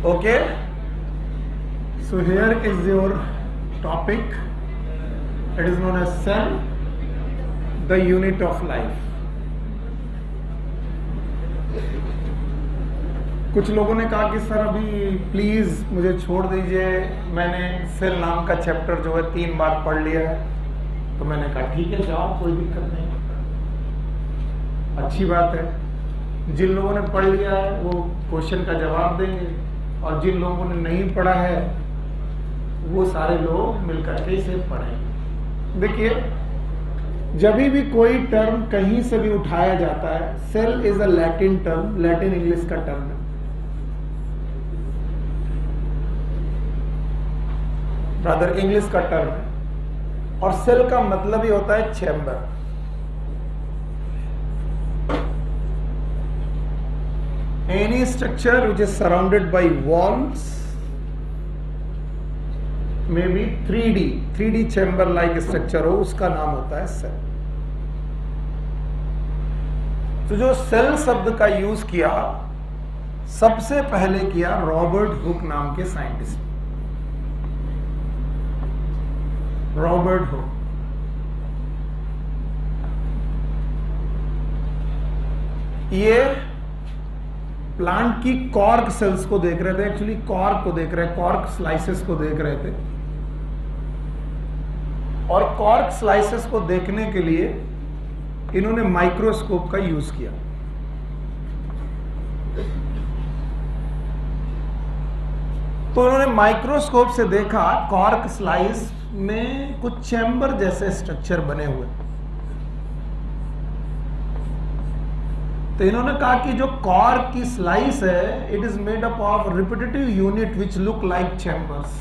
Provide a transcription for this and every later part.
Okay, so here is your topic. It is known as cell, the unit of life. कुछ लोगों ने कहा कि सर अभी प्लीज मुझे छोड़ दीजिए, मैंने सेल नाम का चैप्टर जो है 3 बार पढ़ लिया है। तो मैंने कहा ठीक है जाओ, कोई दिक्कत नहीं, अच्छी बात है। जिन लोगों ने पढ़ लिया है वो क्वेश्चन का जवाब देंगे, और जिन लोगों ने नहीं पढ़ा है वो सारे लोग मिलकर के इसे पढ़ेंगे। देखिए, जब भी कोई टर्म कहीं से भी उठाया जाता है, cell is a Latin term, Latin English का टर्म है। रादर इंग्लिश का टर्म है, और सेल का मतलब ही होता है chamber. Any structure which is surrounded by walls, maybe 3D chamber like structure हो, उसका नाम होता है सेल। तो जो सेल शब्द का यूज किया सबसे पहले किया रॉबर्ट हुक नाम के साइंटिस्ट। रॉबर्ट हुक ये प्लांट की कॉर्क सेल्स को देख रहे थे, एक्चुअली कॉर्क को देख रहे, कॉर्क स्लाइसेस को देख रहे थे। और कॉर्क स्लाइसेस को देखने के लिए इन्होंने माइक्रोस्कोप का यूज किया। तो उन्होंने माइक्रोस्कोप से देखा कॉर्क स्लाइस में कुछ चैम्बर जैसे स्ट्रक्चर बने हुए। तो इन्होंने कहा कि जो कॉर्क की स्लाइस है, it is made up of repetitive unit which look like chambers.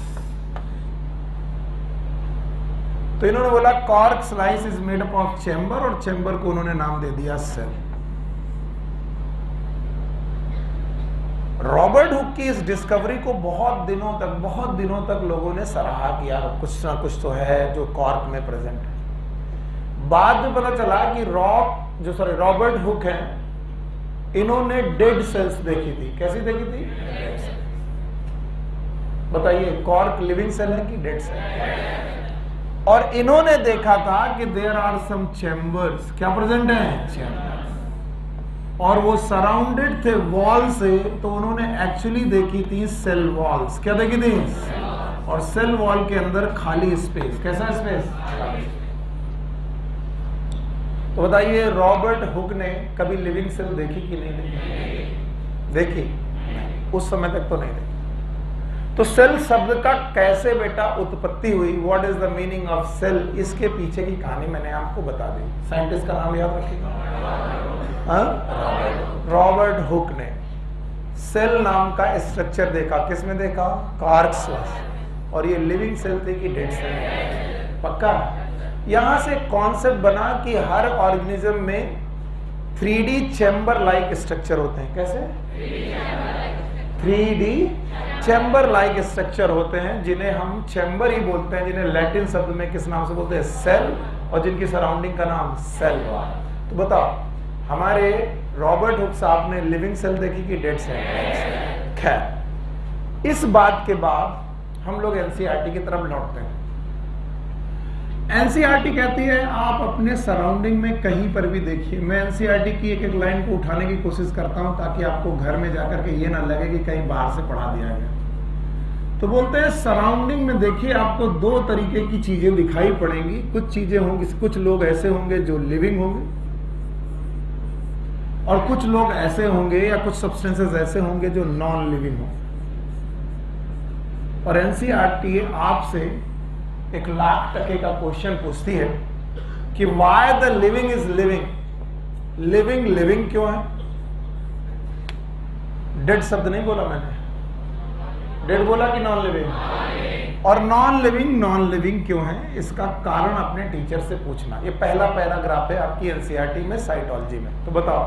तो इन्होंने बोला cork slice is made up of chamber, और चैम्बर को उन्होंने नाम दे दिया सेल। रॉबर्ट हुक की इस डिस्कवरी को बहुत दिनों तक लोगों ने सराहा किया, कुछ ना कुछ तो है जो कॉर्क में प्रेजेंट है। बाद में पता चला कि रॉबर्ट हुक है, इन्होंने डेड सेल्स देखी थी। कैसी देखी थी? बताइए, कॉर्क लिविंग सेल है कि डेड सेल? और इन्होंने देखा था कि देयर आर सम चैम्बर्स, क्या प्रेजेंट है? चैम्बर्स। और वो सराउंडेड थे वॉल से, तो उन्होंने एक्चुअली देखी थी सेल वॉल्स। क्या देखी थी? और सेल वॉल के अंदर खाली स्पेस। कैसा स्पेस? तो बताइए, रॉबर्ट हुक ने कभी लिविंग सेल देखी कि नहीं देखी? देखी? उस समय तक तो नहीं देखी। तो सेल शब्द का कैसे बेटा उत्पत्ति हुई, what is the meaning of cell, इसके पीछे की कहानी मैंने आपको बता दी। साइंटिस्ट का नाम याद रखिएगा, रॉबर्ट हुक ने सेल नाम का स्ट्रक्चर देखा। किसमें देखा? Cork slice. और ये लिविंग सेल थी कि डेड सेल? पक्का? यहां से कॉन्सेप्ट बना कि हर ऑर्गेनिज्म में 3D चैम्बर लाइक स्ट्रक्चर होते हैं। कैसे? 3D चैम्बर लाइक स्ट्रक्चर होते हैं, जिन्हें हम चैम्बर ही बोलते हैं, जिन्हें लैटिन शब्द में किस नाम से बोलते हैं? सेल, और जिनकी सराउंडिंग का नाम सेल वॉल। तो बताओ, हमारे रॉबर्ट हुक साहब ने लिविंग सेल देखी कि डेड सेल? खैर, इस बात के बाद हम लोग एनसीईआरटी की तरफ लौटते हैं। एनसीईआरटी कहती है आप अपने सराउंडिंग में कहीं पर भी देखिए। मैं एनसीईआरटी की एक लाइन को उठाने की कोशिश करता हूं ताकि आपको घर में जाकर के ये ना लगे कि कहीं बाहर से पढ़ा दिया गया। तो बोलते हैं सराउंडिंग में देखिए, आपको 2 तरीके की चीजें दिखाई पड़ेंगी। कुछ चीजें होंगी, कुछ लोग ऐसे होंगे जो लिविंग होंगे, और कुछ लोग ऐसे होंगे या कुछ सब्सटेंसेस ऐसे होंगे जो नॉन लिविंग होंगे। और एनसीईआरटी आपसे 1,00,000 का क्वेश्चन पूछती है कि why the living is living. Living क्यों है? डेड शब्द नहीं बोला मैंने, डेड बोला कि नॉन लिविंग? और नॉन लिविंग क्यों है, इसका कारण अपने टीचर से पूछना। ये पहला पैराग्राफ है आपकी एनसीईआरटी में साइटोलॉजी में। तो बताओ,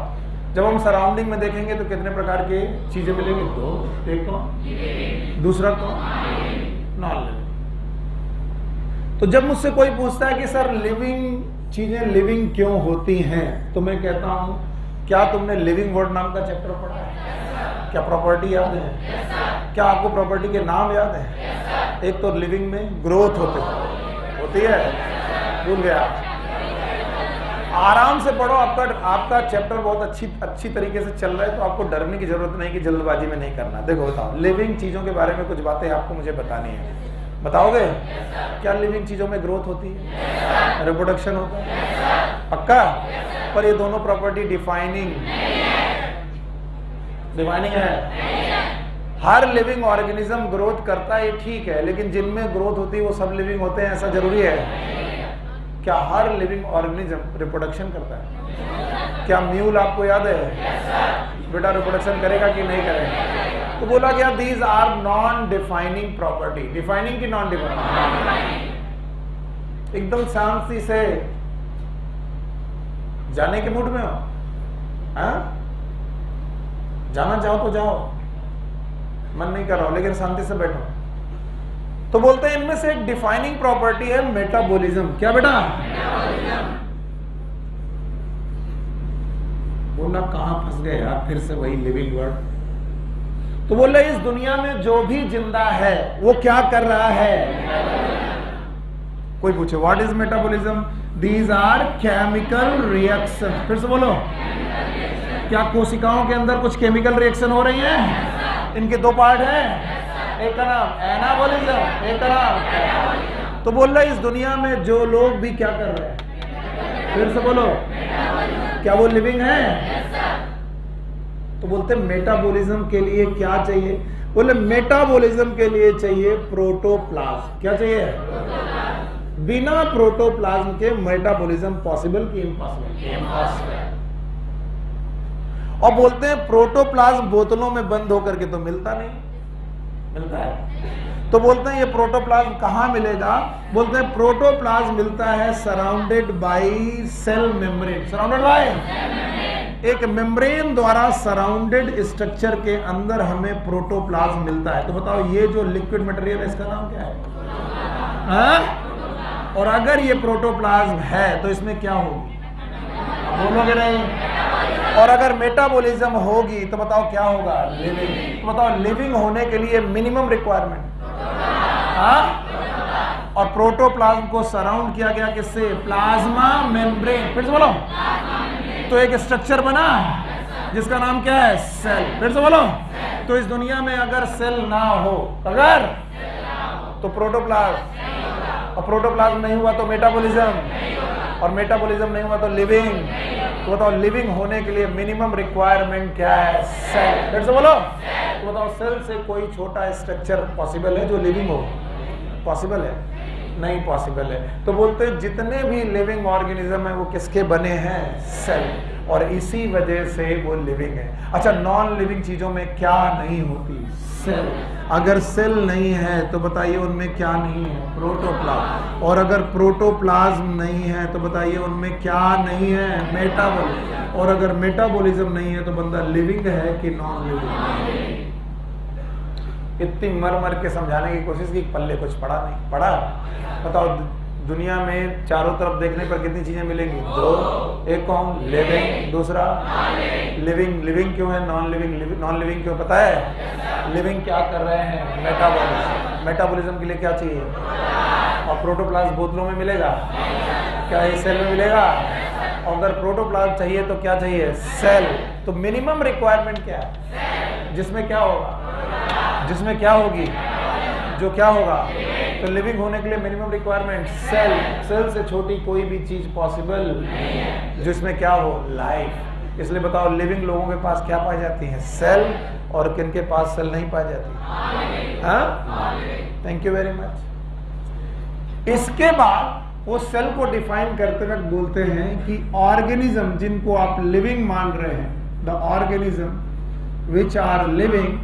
जब हम सराउंडिंग में देखेंगे तो कितने प्रकार के चीजें मिलेंगी? 2। एक कौन? दूसरा कौन? Non living. तो जब मुझसे कोई पूछता है कि सर लिविंग चीजें लिविंग क्यों होती हैं, तो मैं कहता हूं क्या तुमने लिविंग वर्ड नाम का चैप्टर पढ़ा है? क्या प्रॉपर्टी याद है? क्या आपको प्रॉपर्टी के नाम याद है? एक तो लिविंग में ग्रोथ होती है, भूल गया। आराम से पढ़ो, आपका चैप्टर बहुत अच्छी तरीके से चल रहा है, तो आपको डरने की जरूरत नहीं कि जल्दबाजी में नहीं करना। देखो बताओ, लिविंग चीजों के बारे में कुछ बातें आपको मुझे बतानी है, बताओगे? क्या लिविंग चीजों में ग्रोथ होती है, रिप्रोडक्शन होता है? पक्का? पर ये दोनों प्रॉपर्टी डिफाइनिंग है। हर लिविंग ऑर्गेनिज्म ग्रोथ करता है, ठीक है, लेकिन जिनमें ग्रोथ होती है वो सब लिविंग होते हैं, ऐसा जरूरी है? क्या हर लिविंग ऑर्गेनिज्म रिप्रोडक्शन करता है? क्या म्यूल आपको याद है बेटा रिप्रोडक्शन करेगा कि नहीं करेगा? तो बोला गया these are non defining property. Defining की नॉन डिफाइनिंग? एकदम शांति से जाने के मूड में हो? जाना चाहो तो जाओ, मन नहीं कर रहा हूं, लेकिन शांति से बैठो। तो बोलते हैं इनमें से एक डिफाइनिंग प्रॉपर्टी है मेटाबॉलिज्म। क्या बेटा? बोला कहां फंस गए यार, फिर से वही लिविंग वर्ड। तो बोल रहे इस दुनिया में जो भी जिंदा है वो क्या कर रहा है? कोई पूछे what is metabolism? These are chemical reaction. फिर से बोलो, क्या कोशिकाओं के अंदर कुछ केमिकल रिएक्शन हो रही है? इनके दो पार्ट हैं, एक का नाम एनाबॉलिज्म, एक का नाम। तो बोल रहा है इस दुनिया में जो लोग भी क्या कर रहे हैं? फिर से बोलो, क्या वो लिविंग है? तो बोलते हैं मेटाबॉलिज्म के लिए क्या चाहिए? बोले मेटाबॉलिज्म के लिए चाहिए प्रोटोप्लाज्म। क्या चाहिए? बिना प्रोटोप्लाज्म के मेटाबॉलिज्म पॉसिबल कि इम्पॉसिबल? और बोलते हैं प्रोटोप्लाज्म बोतलों में बंद होकर के तो मिलता नहीं, मिलता है। तो बोलते हैं ये प्रोटोप्लाज्म कहां मिलेगा? बोलते हैं प्रोटोप्लाज्म मिलता है surrounded by cell membrane. Surrounded by एक मेम्ब्रेन द्वारा सराउंडेड स्ट्रक्चर के अंदर हमें प्रोटोप्लाज्म मिलता है। तो बताओ ये जो लिक्विड मटेरियल है इसका नाम क्या है? और अगर ये प्रोटोप्लाज्म है तो इसमें क्या होगी? बोलोगे नहीं? और अगर मेटाबॉलिज्म होगी तो बताओ क्या होगा? लिविंग। तो बताओ लिविंग होने के लिए मिनिमम रिक्वायरमेंट, और प्रोटोप्लाज्म को सराउंड किया गया किससे? Plasma membrane. फिर से बोलो, तो एक स्ट्रक्चर बना जिसका नाम क्या है? सेल। फिर से बोलो, तो इस दुनिया में अगर सेल ना हो, अगर तो प्रोटोप्लाज्म, और प्रोटोप्लाज्म नहीं हुआ तो मेटाबॉलिज्म, और मेटाबॉलिज्म नहीं हुआ तो लिविंग। तो बताओ लिविंग होने के लिए मिनिमम रिक्वायरमेंट क्या है? सेल। फिर से बोलो, तो बताओ सेल से कोई छोटा स्ट्रक्चर पॉसिबल है जो लिविंग हो? पॉसिबल है? नहीं पॉसिबल है। तो बोलते हैं जितने भी लिविंग ऑर्गेनिज्म है वो किसके बने हैं? सेल। और इसी वजह से वो लिविंग है। अच्छा, नॉन लिविंग चीजों में क्या नहीं होती? सेल। अगर सेल नहीं है तो बताइए उनमें क्या नहीं है? प्रोटोप्लाज्म। और अगर प्रोटोप्लाज्म नहीं है तो बताइए उनमें क्या नहीं है? मेटाबॉलिज्म। और अगर मेटाबॉलिज्म नहीं है तो बंदा लिविंग है कि नॉन लिविंग? इतनी मर मर के समझाने की कोशिश की, पल्ले कुछ पढ़ा नहीं। पढ़ा? बताओ दुनिया में चारों तरफ देखने पर कितनी चीजें मिलेंगी? दो। एक कौन? लिविंग। दूसरा लिविंग। लिविंग क्यों है? Non living. नॉन लिविंग क्यों? पता है? लिविंग क्या कर रहे हैं? मेटाबॉलिज्म। मेटाबॉलिज्म के लिए क्या चाहिए? और प्रोटोप्लाज्म बोतलों में मिलेगा क्या? ये सेल में मिलेगा। और अगर प्रोटोप्लाज्म चाहिए तो क्या चाहिए? सेल। तो मिनिमम रिक्वायरमेंट क्या है? जिसमें क्या होगा? जिसमें क्या होगी? जो क्या होगा? तो लिविंग होने के लिए मिनिमम रिक्वायरमेंट सेल। सेल से छोटी कोई भी चीज पॉसिबल जिसमें क्या हो? लाइफ। इसलिए बताओ लिविंग लोगों के पास क्या पाई जाती है? सेल। और किन के पास सेल नहीं पाई जाती? हाँ, थैंक यू वेरी मच। इसके बाद वो सेल को डिफाइन करते वक्त बोलते हैं कि ऑर्गेनिज्म जिनको आप लिविंग मान रहे हैं, the organism which are living,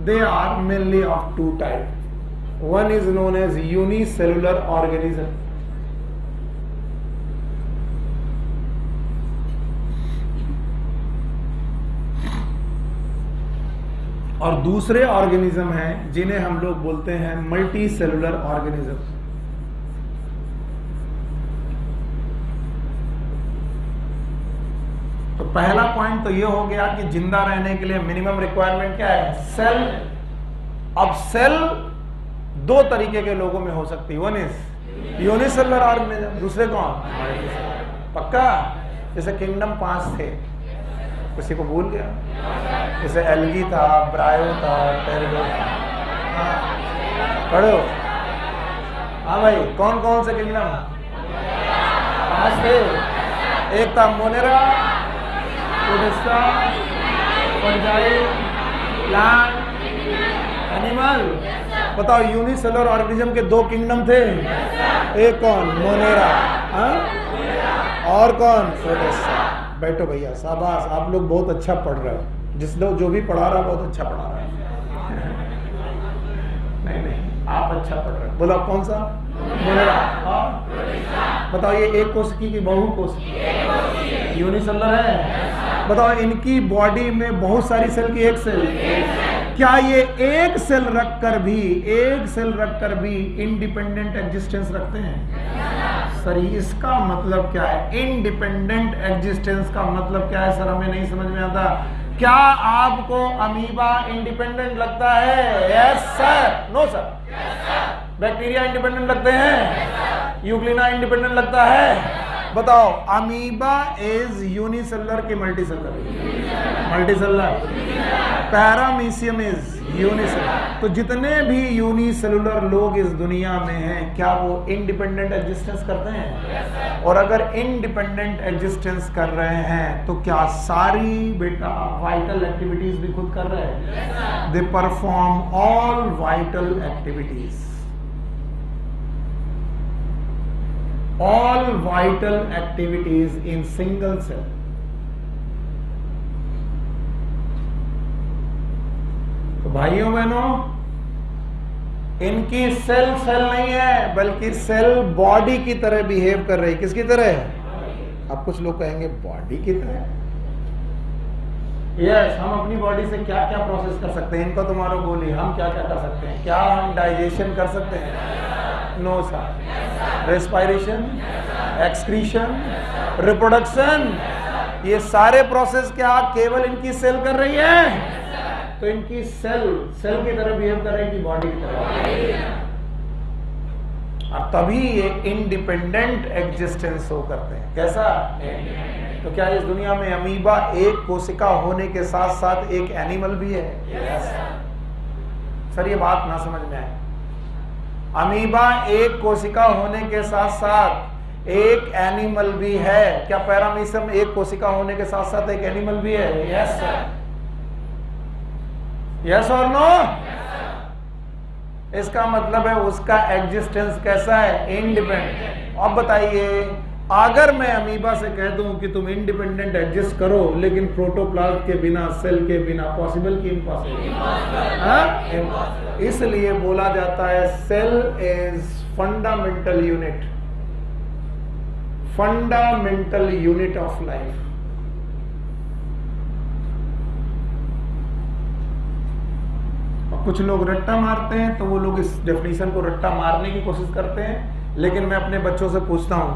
they are mainly of two types. One is known as unicellular organism. और दूसरे ऑर्गेनिज्म हैं जिन्हें हम लोग बोलते हैं मल्टी सेलुलर ऑर्गेनिज्म। तो पहला पॉइंट तो ये हो गया कि जिंदा रहने के लिए मिनिमम रिक्वायरमेंट क्या है? सेल। अब सेल दो तरीके के लोगों में हो सकती है, वन इज यूनिसेलुलर ऑर्गेनिज्म, दूसरे कौन, पक्का। जैसे किंगडम 5 थे, किसी को भूल गया? जैसे एल्गी था, ब्रायो था, टेरिडो था, पढ़ो। हाँ भाई, कौन कौन से किंगडम? 5 थे। एक था मोनेरा, ओडेस्टा, फंजाई, प्लांट, एनिमल। बताओ, यूनिसेलुलर ऑर्गेनिज्म के 2 किंगडम थे। एक कौन, मोनेरा, और कौन, ओडेस्टा। बैठो भैया, शाबाश, आप लोग बहुत अच्छा पढ़ रहे हो। जिस लोग जो भी पढ़ा रहा बहुत अच्छा पढ़ा रहा है। नहीं, आप अच्छा पढ़ रहे हो। बोलो कौन सा? मोनेरा। बताओ, ये एक कोशिकी की बहु कोशिकी यूनिसेलुलर है। बताओ, इनकी बॉडी में बहुत सारी सेल की एक सेल, क्या ये एक सेल रखकर भी इंडिपेंडेंट एग्जिस्टेंस रखते हैं? सर, इसका मतलब क्या है? इंडिपेंडेंट एग्जिस्टेंस का मतलब क्या है सर? हमें नहीं समझ में आता। क्या आपको अमीबा इंडिपेंडेंट लगता है? Yes sir. No sir. Bacteria independent लगते हैं? यूग्लिना इंडिपेंडेंट लगता है? बताओ, अमीबा इज यूनिसेलुलर की multicellular? Multicellular. Paramecium is unicellular. तो जितने भी यूनिसेलुलर लोग इस दुनिया में हैं, क्या वो इंडिपेंडेंट एग्जिस्टेंस करते हैं? और अगर इंडिपेंडेंट एग्जिस्टेंस कर रहे हैं तो क्या सारी बेटा वाइटल एक्टिविटीज भी खुद कर रहे हैं? They perform all vital activities, all vital activities in single cell. तो भाइयों बहनों, इनकी सेल नहीं है, बल्कि सेल बॉडी की तरह बिहेव कर रही। किसकी तरह? अब कुछ लोग कहेंगे बॉडी की तरह। यस, हम अपनी बॉडी से क्या क्या प्रोसेस कर सकते हैं? इनका तुम्हारा बोली, हम क्या क्या कर सकते हैं? क्या हम डाइजेशन कर सकते हैं? No sir. Respiration, excretion, reproduction, ये सारे प्रोसेस क्या केवल इनकी सेल कर रही है? तो इनकी सेल की तरह बिहेव कर रही है कि बॉडी की तरह? और तभी ये इंडिपेंडेंट एग्जिस्टेंस शो करते हैं। कैसा? तो क्या इस दुनिया में अमीबा एक कोशिका होने के साथ साथ एक एनिमल भी है? yes. सर, ये बात ना समझ में आए। अमीबा एक कोशिका होने के साथ साथ एक एनिमल भी है। क्या पैरामीशियम एक कोशिका होने के साथ साथ एक एनिमल भी है? Yes sir. यस और नो? इसका मतलब है उसका एग्जिस्टेंस कैसा है? इंडिपेंडेंट। अब बताइए, अगर मैं अमीबा से कह दूं कि तुम इंडिपेंडेंट एग्जिस्ट करो, लेकिन प्रोटोप्लाज्म के बिना, सेल के बिना, पॉसिबल की इम्पॉसिबल? इसलिए बोला जाता है cell is fundamental unit, fundamental unit of life. कुछ लोग रट्टा मारते हैं, तो वो लोग इस डेफिनेशन को रट्टा मारने की कोशिश करते हैं, लेकिन मैं अपने बच्चों से पूछता हूं,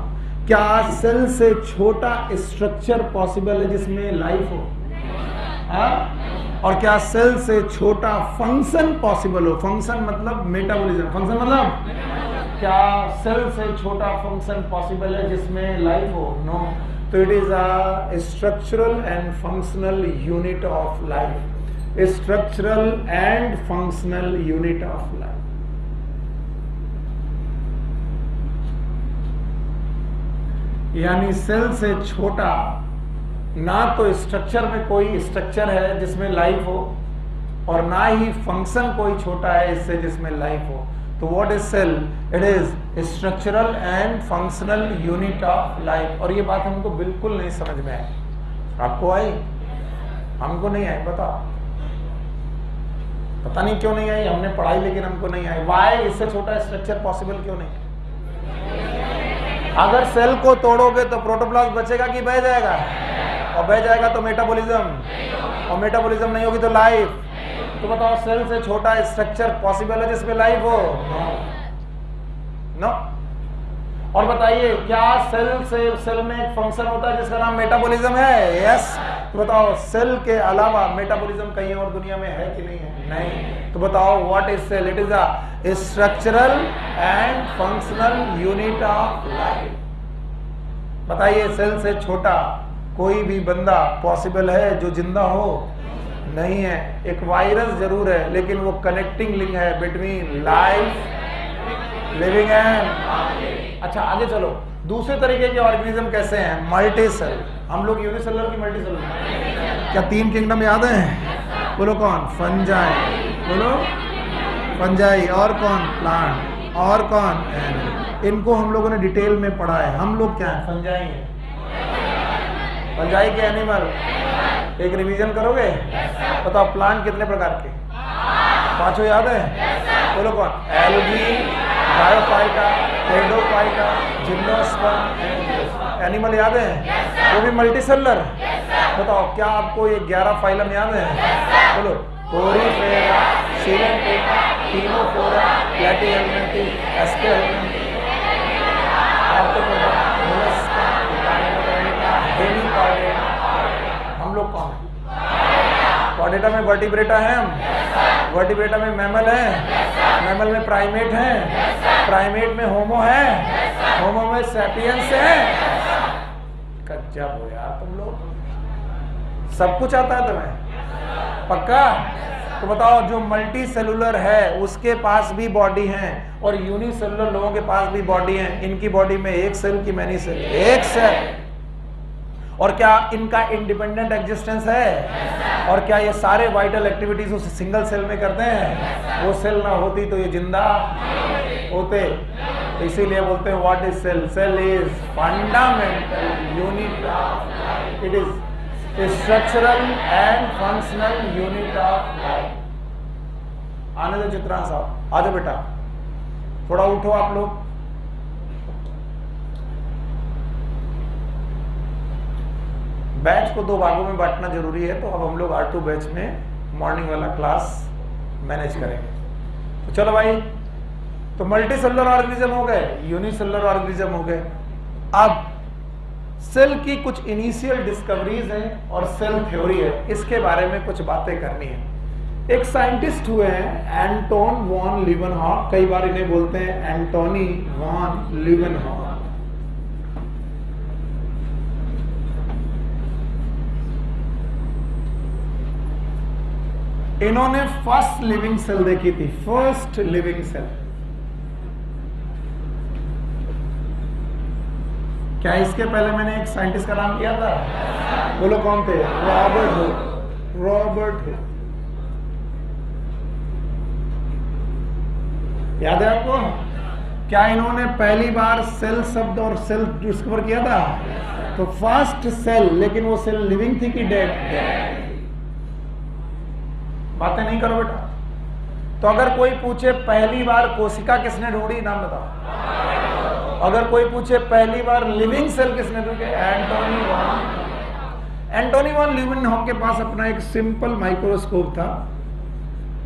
क्या सेल से छोटा स्ट्रक्चर पॉसिबल है जिसमें लाइफ हो? और क्या सेल से छोटा फंक्शन पॉसिबल हो? फंक्शन मतलब मेटाबॉलिज्म, फंक्शन मतलब क्या सेल से छोटा फंक्शन पॉसिबल है जिसमें लाइफ हो? नो। तो it is a structural and functional unit of life, structural and functional unit of life. यानी सेल से छोटा ना तो स्ट्रक्चर में कोई स्ट्रक्चर है जिसमें लाइफ हो, और ना ही फंक्शन कोई छोटा है इससे जिसमें लाइफ हो। तो what is cell? It is structural and functional unit of life. और ये बात हमको बिल्कुल नहीं समझ में आई। आपको आई? हमको नहीं आई। बताओ, पता नहीं क्यों नहीं आई। हमने पढ़ाई लेकिन हमको नहीं आई। वाई? इससे छोटा स्ट्रक्चर पॉसिबल क्यों नहीं? अगर सेल को तोड़ोगे तो प्रोटोप्लाज्म बचेगा कि बह जाएगा? और बह जाएगा तो मेटाबॉलिज्म, और मेटाबॉलिज्म नहीं होगी तो लाइफ। तो बताओ, सेल से छोटा स्ट्रक्चर पॉसिबल है जिसमें लाइफ हो? नो। और बताइए, क्या सेल में एक फंक्शन होता है जिसका नाम मेटाबॉलिज्म है? यस। तो बताओ सेल के अलावा मेटाबॉलिज्म कहीं और दुनिया में है कि नहीं है? नहीं। तो बताओ what is cell? It is a structural and functional unit of life. बताइए सेल से छोटा कोई भी बंदा पॉसिबल है जो जिंदा हो? नहीं है। एक वायरस जरूर है, लेकिन वो कनेक्टिंग लिंक है बिटवीन लाइफ, लिविंग एंड। अच्छा आगे चलो, दूसरे तरीके के ऑर्गेनिज्म कैसे हैं? Multi cell. हम लोग यूनिसेलर की मल्टी सेलर। क्या 3 किंगडम याद है? बोलो कौन? फंजाई। बोलो फंजाई। और कौन? प्लांट। और कौन? एनिमल। इनको हम लोगों ने डिटेल में पढ़ा है। हम लोग क्या है? फंजाई है। फंजाई के एनिमल। एक रिवीजन करोगे? बताओ प्लांट कितने प्रकार के? 5 याद है? बोलो कौन? Algae, bryophyta, pteridophyta, gymnosperm. Animal याद है? वो भी मल्टीसेलुलर। बताओ क्या आपको ये 11 फाइलम याद है? बोलो porifera, coelenterata, ctenophora, platyhelminthes, aschelminthes, arthropoda, mollusca, echinodermata, hemichordata. हम लोग कौन है? कॉर्डेटा में वर्टिब्रेटा है हम। वर्टिब्रेटा में मैमल है। मैमल में प्राइमेट है। प्राइमेट में होमो है। होमो में सैपियंस है। कच्चा हो यार तुम लोग, सब कुछ आता है तुम्हें? पक्का? तो बताओ जो मल्टी सेलुलर है उसके पास भी बॉडी है, और यूनिसेलुलर लोगों के पास भी बॉडी है। इनकी बॉडी में एक सेल की मैनी सेल? एक सेल। और क्या इनका इंडिपेंडेंट एग्जिस्टेंस है? और क्या ये सारे वाइटल एक्टिविटीज उस सिंगल सेल में करते हैं? वो सेल ना होती तो ये जिंदा होते। तो इसीलिए बोलते हैं what is cell? Cell is fundamental unit of, it is structural and functional unit of life. आने दो चित्रांश साहब, आ जाओ बेटा, थोड़ा उठो आप लोग। बैच को 2 भागों में बांटना जरूरी है, तो अब हम लोग R2 बैच में मॉर्निंग वाला क्लास मैनेज करेंगे। तो चलो भाई, तो मल्टी सेलुलर ऑर्गेनिज्म हो गए, यूनिसेलुलर ऑर्गेनिज्म हो गए। अब सेल की कुछ इनिशियल डिस्कवरीज हैं और सेल थ्योरी है, इसके बारे में कुछ बातें करनी है। एक साइंटिस्ट हुए हैं एंटोन वॉन लीवनहॉक, कई बार इन्हें बोलते हैं एंटोनी वॉन लीवनहॉक। इन्होंने फर्स्ट लिविंग सेल देखी थी, फर्स्ट लिविंग सेल। क्या इसके पहले मैंने एक साइंटिस्ट का नाम किया था? बोलो कौन थे? Robert Hooke. रॉबर्ट हुक याद है आपको? क्या इन्होंने पहली बार सेल शब्द और सेल डिस्कवर किया था? तो फर्स्ट सेल, लेकिन वो सेल लिविंग थी कि डेड? बातें नहीं करो बेटा। तो अगर कोई पूछे पहली बार कोशिका किसने ढूंढी, नाम बताओ। अगर कोई पूछे पहली बार लिविंग सेल किसने ढूंढी, एंटोनी वॉन। एंटोनी वॉन लीवनहॉक के पास अपना एक सिंपल माइक्रोस्कोप था,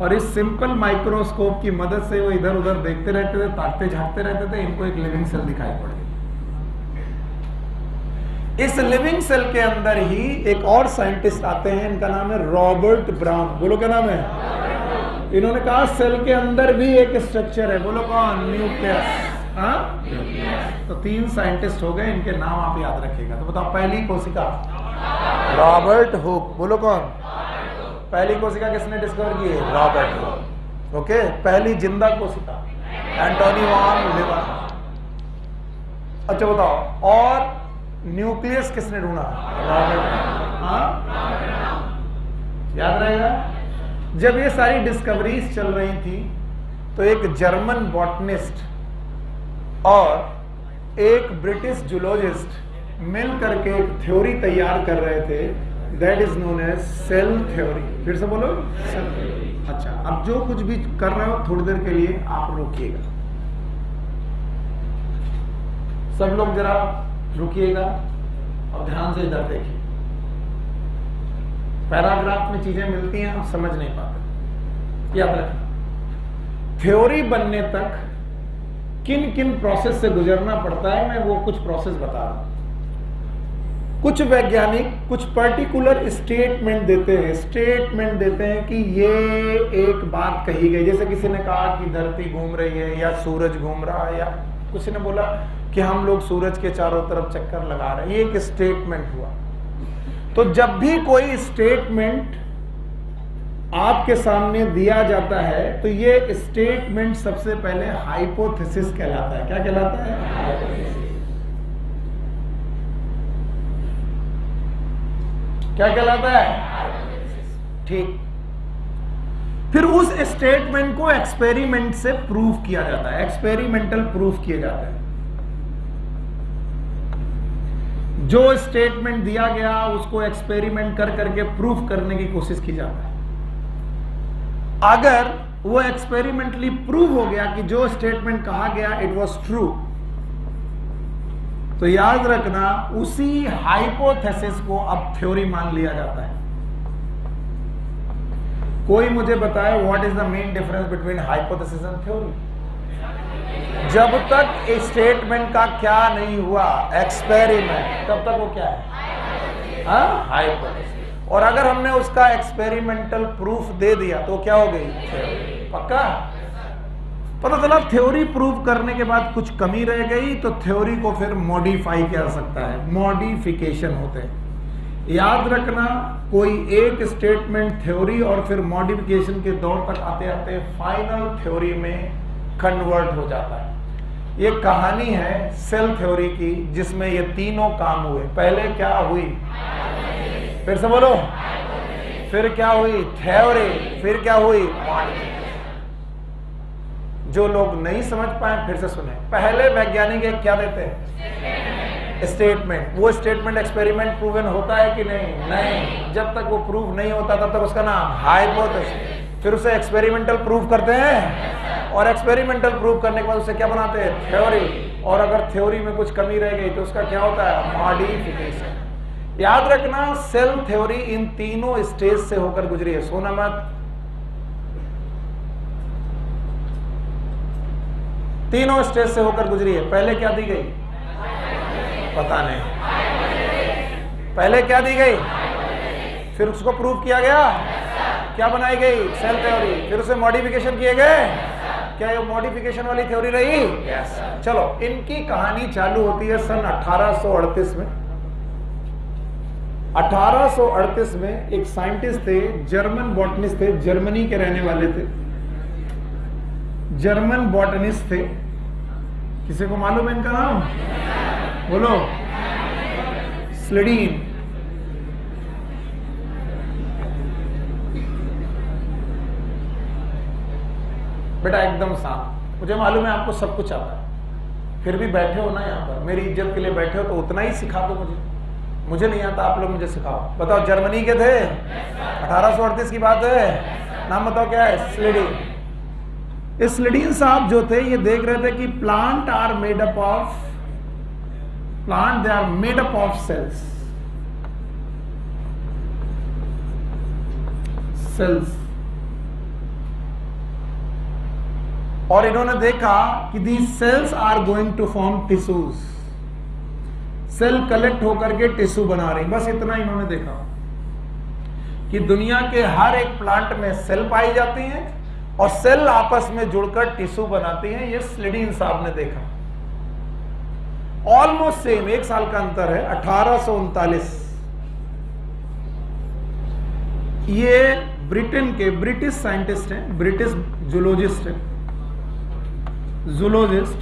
और इस सिंपल माइक्रोस्कोप की मदद से वो इधर उधर देखते रहते थे, ताकते झांकते रहते थे। इनको एक लिविंग सेल दिखाई पड़ी। इस लिविंग सेल के अंदर ही एक और साइंटिस्ट आते हैं, इनका नाम है रॉबर्ट ब्राउन। बोलो क्या नाम है? इन्होंने कहा सेल के अंदर भी एक स्ट्रक्चर है। बोलो कौन? न्यूक्लियस। तो 3 साइंटिस्ट हो गए, इनके नाम आप याद रखिएगा। तो बताओ पहली कोशिका? Robert Hooke. बोलो कौन? पहली कोशिका किसने डिस्कवर की है? Robert Hooke. ओके, पहली जिंदा कोशिका एंटोनी वॉन लीवनहॉक। अच्छा बताओ, और न्यूक्लियस किसने ढूंढा? याद रहेगा? जब ये सारी डिस्कवरीज चल रही थी तो एक जर्मन बॉटनिस्ट और एक ब्रिटिश जूलॉजिस्ट मिल करके एक थ्योरी तैयार कर रहे थे, that is known as cell theory. फिर से बोलो, सेल थ्योरी। अच्छा, अब जो कुछ भी कर रहे हो थोड़ी देर के लिए आप रोकिएगा, सब लोग जरा रुकिएगा और ध्यान से इधर देखिए। पैराग्राफ में चीजें मिलती हैं, आप समझ नहीं पाते, याद रखना। थ्योरी बनने तक किन किन प्रोसेस से गुजरना पड़ता है, मैं वो कुछ प्रोसेस बता रहा हूं। कुछ वैज्ञानिक कुछ पर्टिकुलर स्टेटमेंट देते हैं कि ये एक बात कही गई, जैसे किसी ने कहा कि धरती घूम रही है या सूरज घूम रहा है, या किसी ने बोला कि हम लोग सूरज के चारों तरफ चक्कर लगा रहे हैं, ये एक स्टेटमेंट हुआ। तो जब भी कोई स्टेटमेंट आपके सामने दिया जाता है तो ये स्टेटमेंट सबसे पहले हाइपोथेसिस कहलाता है। क्या कहलाता है? हाइपोथेसिस। क्या कहलाता है? ठीक। फिर उस स्टेटमेंट को एक्सपेरिमेंट से प्रूव किया जाता है, एक्सपेरिमेंटल प्रूफ किया जाता है। जो स्टेटमेंट दिया गया उसको एक्सपेरिमेंट कर करके प्रूफ करने की कोशिश की जाती है। अगर वो एक्सपेरिमेंटली प्रूव हो गया कि जो स्टेटमेंट कहा गया इट वाज ट्रू, तो याद रखना उसी हाइपोथेसिस को अब थ्योरी मान लिया जाता है। कोई मुझे बताए what is the main difference between hypothesis and theory? जब तक स्टेटमेंट का क्या नहीं हुआ एक्सपेरिमेंट, तब तक वो क्या है? हाइपोथेसिस। और अगर हमने उसका एक्सपेरिमेंटल प्रूफ दे दिया तो क्या हो गई? थ्योरी। पक्का? पता चला थ्योरी प्रूव करने के बाद कुछ कमी रह गई तो थ्योरी को फिर मॉडिफाई किया जा सकता है, मॉडिफिकेशन होते हैं। याद रखना कोई एक स्टेटमेंट थ्योरी और फिर मॉडिफिकेशन के दौर तक आते आते फाइनल थ्योरी में कन्वर्ट हो जाता है। ये कहानी है सेल थ्योरी की जिसमें ये तीनों काम हुए। पहले क्या हुई? फिर से बोलो। फिर क्या हुई? थ्योरी। फिर क्या हुई? जो लोग नहीं समझ पाए फिर से सुने। पहले वैज्ञानिक एक क्या देते हैं? स्टेटमेंट। वो स्टेटमेंट एक्सपेरिमेंट प्रूवन होता है कि नहीं? नहीं। जब तक वो प्रूव नहीं होता तब तक उसका नाम हाइपोथेसिस। फिर उसे एक्सपेरिमेंटल प्रूव करते हैं और एक्सपेरिमेंटल प्रूव करने के बाद उसे क्या बनाते हैं? थ्योरी। और अगर थ्योरी में कुछ कमी रह गई तो उसका क्या होता है? मॉडिफिकेशन। याद रखना सेल थ्योरी इन तीनों स्टेज से होकर गुजरी है। सोना मत। तीनों स्टेज से होकर गुजरी है। पहले क्या दी गई? पता नहीं। पहले क्या दी गई? फिर उसको प्रूव किया गया। क्या बनाई गई? Cell theory. फिर उसे मॉडिफिकेशन किए गए। क्या ये मॉडिफिकेशन वाली थ्योरी रही? यस। चलो इनकी कहानी चालू होती है सन 1838 में। 1838 में एक साइंटिस्ट थे, जर्मन बॉटनिस्ट थे, जर्मनी के रहने वाले थे, जर्मन बॉटनिस्ट थे। किसी को मालूम है इनका नाम? बोलो। स्लेडीन। बेटा एकदम शांत। मुझे मालूम है आपको सब कुछ आता है, फिर भी बैठे हो ना यहाँ पर, मेरी इज्जत के लिए बैठे हो तो उतना ही सिखा दो मुझे नहीं आता, आप लोग मुझे सिखाओ। बताओ जर्मनी के थे, 1838 की बात है। नाम बताओ क्या है? स्लेडीन। स्लेडीन साहब जो थे ये देख रहे थे कि plant they are made up of cells. और इन्होंने देखा कि the cells are going to form tissues. Cell collect होकर के टिश्यू बना रही। बस इतना इन्होंने देखा कि दुनिया के हर एक प्लांट में सेल पाई जाती हैं और सेल आपस में जुड़कर टिश्यू बनाती हैं। ये स्लेडीन साहब ने देखा। ऑलमोस्ट सेम, 1 साल का अंतर है। 1839 ये ब्रिटेन के ब्रिटिश साइंटिस्ट हैं, ब्रिटिश जूलॉजिस्ट हैं, जूलॉजिस्ट।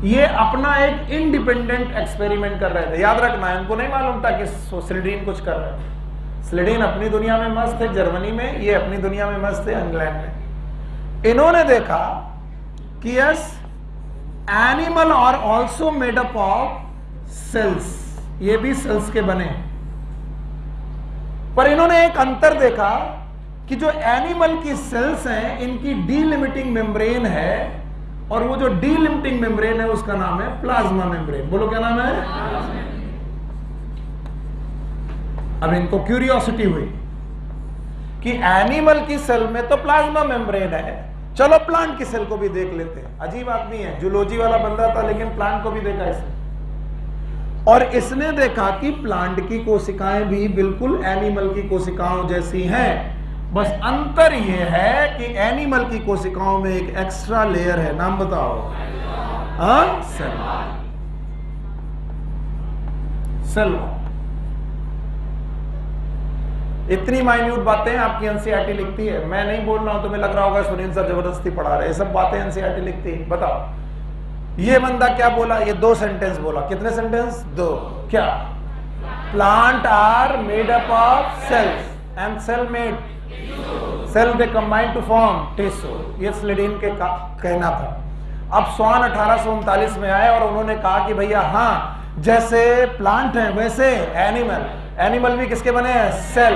ये अपना एक इंडिपेंडेंट एक्सपेरिमेंट कर रहे थे। याद रखना है, इनको नहीं मालूम था कि स्लेडीन कुछ कर रहे हैं। स्लेडीन अपनी दुनिया में मस्त है जर्मनी में, ये अपनी दुनिया में मस्त है इंग्लैंड में। इन्होंने देखा कि yes animal are also made up of cells, ये भी सेल्स के बने। पर इन्होंने एक अंतर देखा कि जो एनिमल की सेल्स हैं इनकी डीलिमिटिंग मेम्ब्रेन है और वो जो डीलिमिटिंग मेम्ब्रेन है उसका नाम है प्लाज्मा मेम्ब्रेन। बोलो क्या नाम है? अब इनको क्यूरियोसिटी हुई कि एनिमल की सेल में तो प्लाज्मा मेम्ब्रेन है, चलो प्लांट की सेल को भी देख लेते हैं। अजीब आदमी है, जूलॉजी वाला बंदा था लेकिन प्लांट को भी देखा इसने। और इसने देखा कि प्लांट की कोशिकाएं भी बिल्कुल एनिमल की कोशिकाओं जैसी हैं, बस अंतर यह है कि एनिमल की कोशिकाओं में एक एक्स्ट्रा लेयर है, नाम बताओ। सेल। सेल। इतनी माइन्यूट बातें आपकी एनसीईआरटी लिखती है, मैं नहीं बोल रहा हूं, तुम्हें लग रहा होगा सुनील सर जबरदस्ती पढ़ा रहे, सब बातें एनसीईआरटी लिखती है। बताओ ये बंदा क्या बोला, ये 2 सेंटेंस बोला, कितने सेंटेंस? 2। क्या? Plant are made up of cells and cell made cell they combine to form tissue, ये स्लेडीन के कहना था। अब स्वान 1839 में आए और उन्होंने कहा कि भैया हाँ, जैसे प्लांट है वैसे एनिमल, एनिमल भी किसके बने हैं? सेल।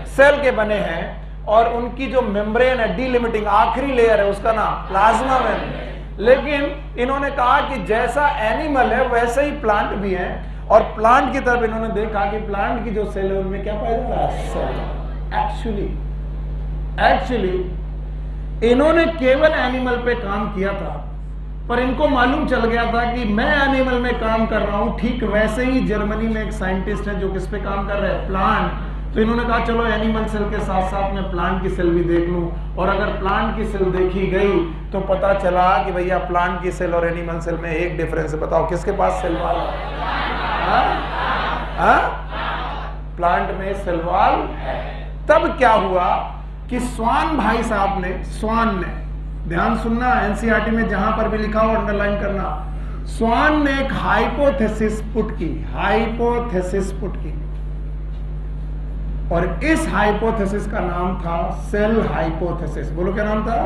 सेल के बने हैं, और उनकी जो मेम्ब्रेन है, डीलिमिटिंग आखिरी लेयर है, उसका नाम प्लाज्मा मेम्ब्रेन। लेकिन इन्होंने कहा कि जैसा एनिमल है वैसे ही प्लांट भी है, और प्लांट की तरफ इन्होंने देखा कि प्लांट की जो सेल है उनमें क्या पाया जाता है? सेल। एक्चुअली इन्होंने केवल एनिमल पे काम किया था, पर इनको मालूम चल गया था कि मैं एनिमल में काम कर रहा हूं, ठीक वैसे ही जर्मनी में एक साइंटिस्ट है जो किस पे काम कर रहे हैं? प्लांट। तो इन्होंने कहा चलो एनिमल सेल के साथ साथ मैं प्लांट की सेल भी देख लूं, और अगर प्लांट की सेल देखी गई तो पता चला कि भैया प्लांट की सेल और एनिमल सेल में एक डिफरेंस है। बताओ किसके पास सेल वाल है? प्लांट में सेल वाल है। तब क्या हुआ कि स्वान भाई साहब ने, स्वान ने, ध्यान सुनना, एनसीईआरटी में जहां पर भी लिखा हो अंडरलाइन करना, स्वान ने एक हाइपोथेसिस पुट की, हाइपोथेसिस पुट की, और इस हाइपोथेसिस का नाम था सेल हाइपोथेसिस। बोलो क्या नाम था?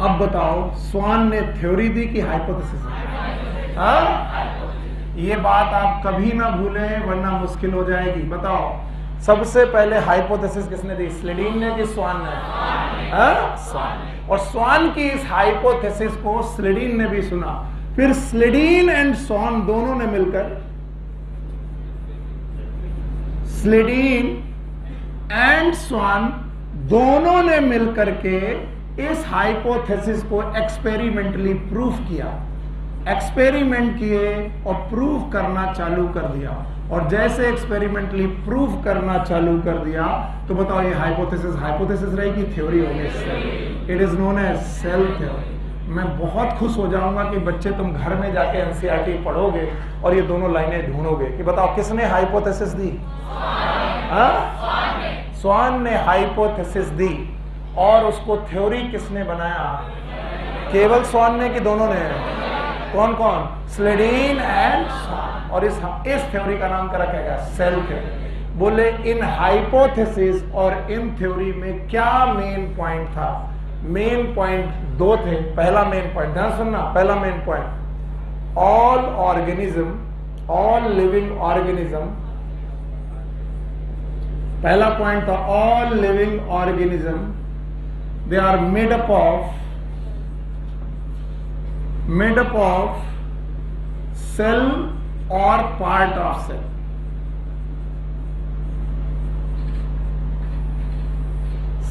अब बताओ स्वान ने थ्योरी दी कि हाइपोथेसिस? ये बात आप कभी ना भूलें वरना मुश्किल हो जाएगी। बताओ सबसे पहले हाइपोथेसिस किसने दी? स्लेडीन ने कि स्वान ने? स्वान। और स्वान की इस हाइपोथेसिस को स्लेडीन ने भी सुना, फिर स्लेडीन एंड स्वान दोनों ने मिलकर, स्लेडीन एंड स्वान दोनों ने मिलकर के इस हाइपोथेसिस को एक्सपेरिमेंटली प्रूफ किया, एक्सपेरिमेंट किए और प्रूव करना चालू कर दिया। और जैसे एक्सपेरिमेंटली प्रूव करना चालू कर दिया तो बताओ ये हाइपोथेसिस हाइपोथेसिस रहेगी, थ्योरी होगी। It is known as cell theory. मैं बहुत खुश हो जाऊंगा कि बच्चे तुम घर में जाके एनसीईआरटी पढ़ोगे और ये दोनों लाइनें ढूंढोगे कि बताओ किसने हाइपोथेसिस दी? स्वान ने हाइपोथेसिस दी, और उसको थ्योरी किसने बनाया? केवल स्वान ने कि दोनों ने? कौन कौन? Schleiden and Schwann. और इस थ्योरी का नाम क्या रखा गया? Cell theory. बोले इन हाइपोथेसिस और इन थ्योरी में क्या मेन पॉइंट था? मेन पॉइंट 2 थे। पहला मेन पॉइंट, ध्यान सुनना, पहला main point, all organism, all living organism, पहला पॉइंट था all living organism they are made up of cell और पार्ट ऑफ सेल।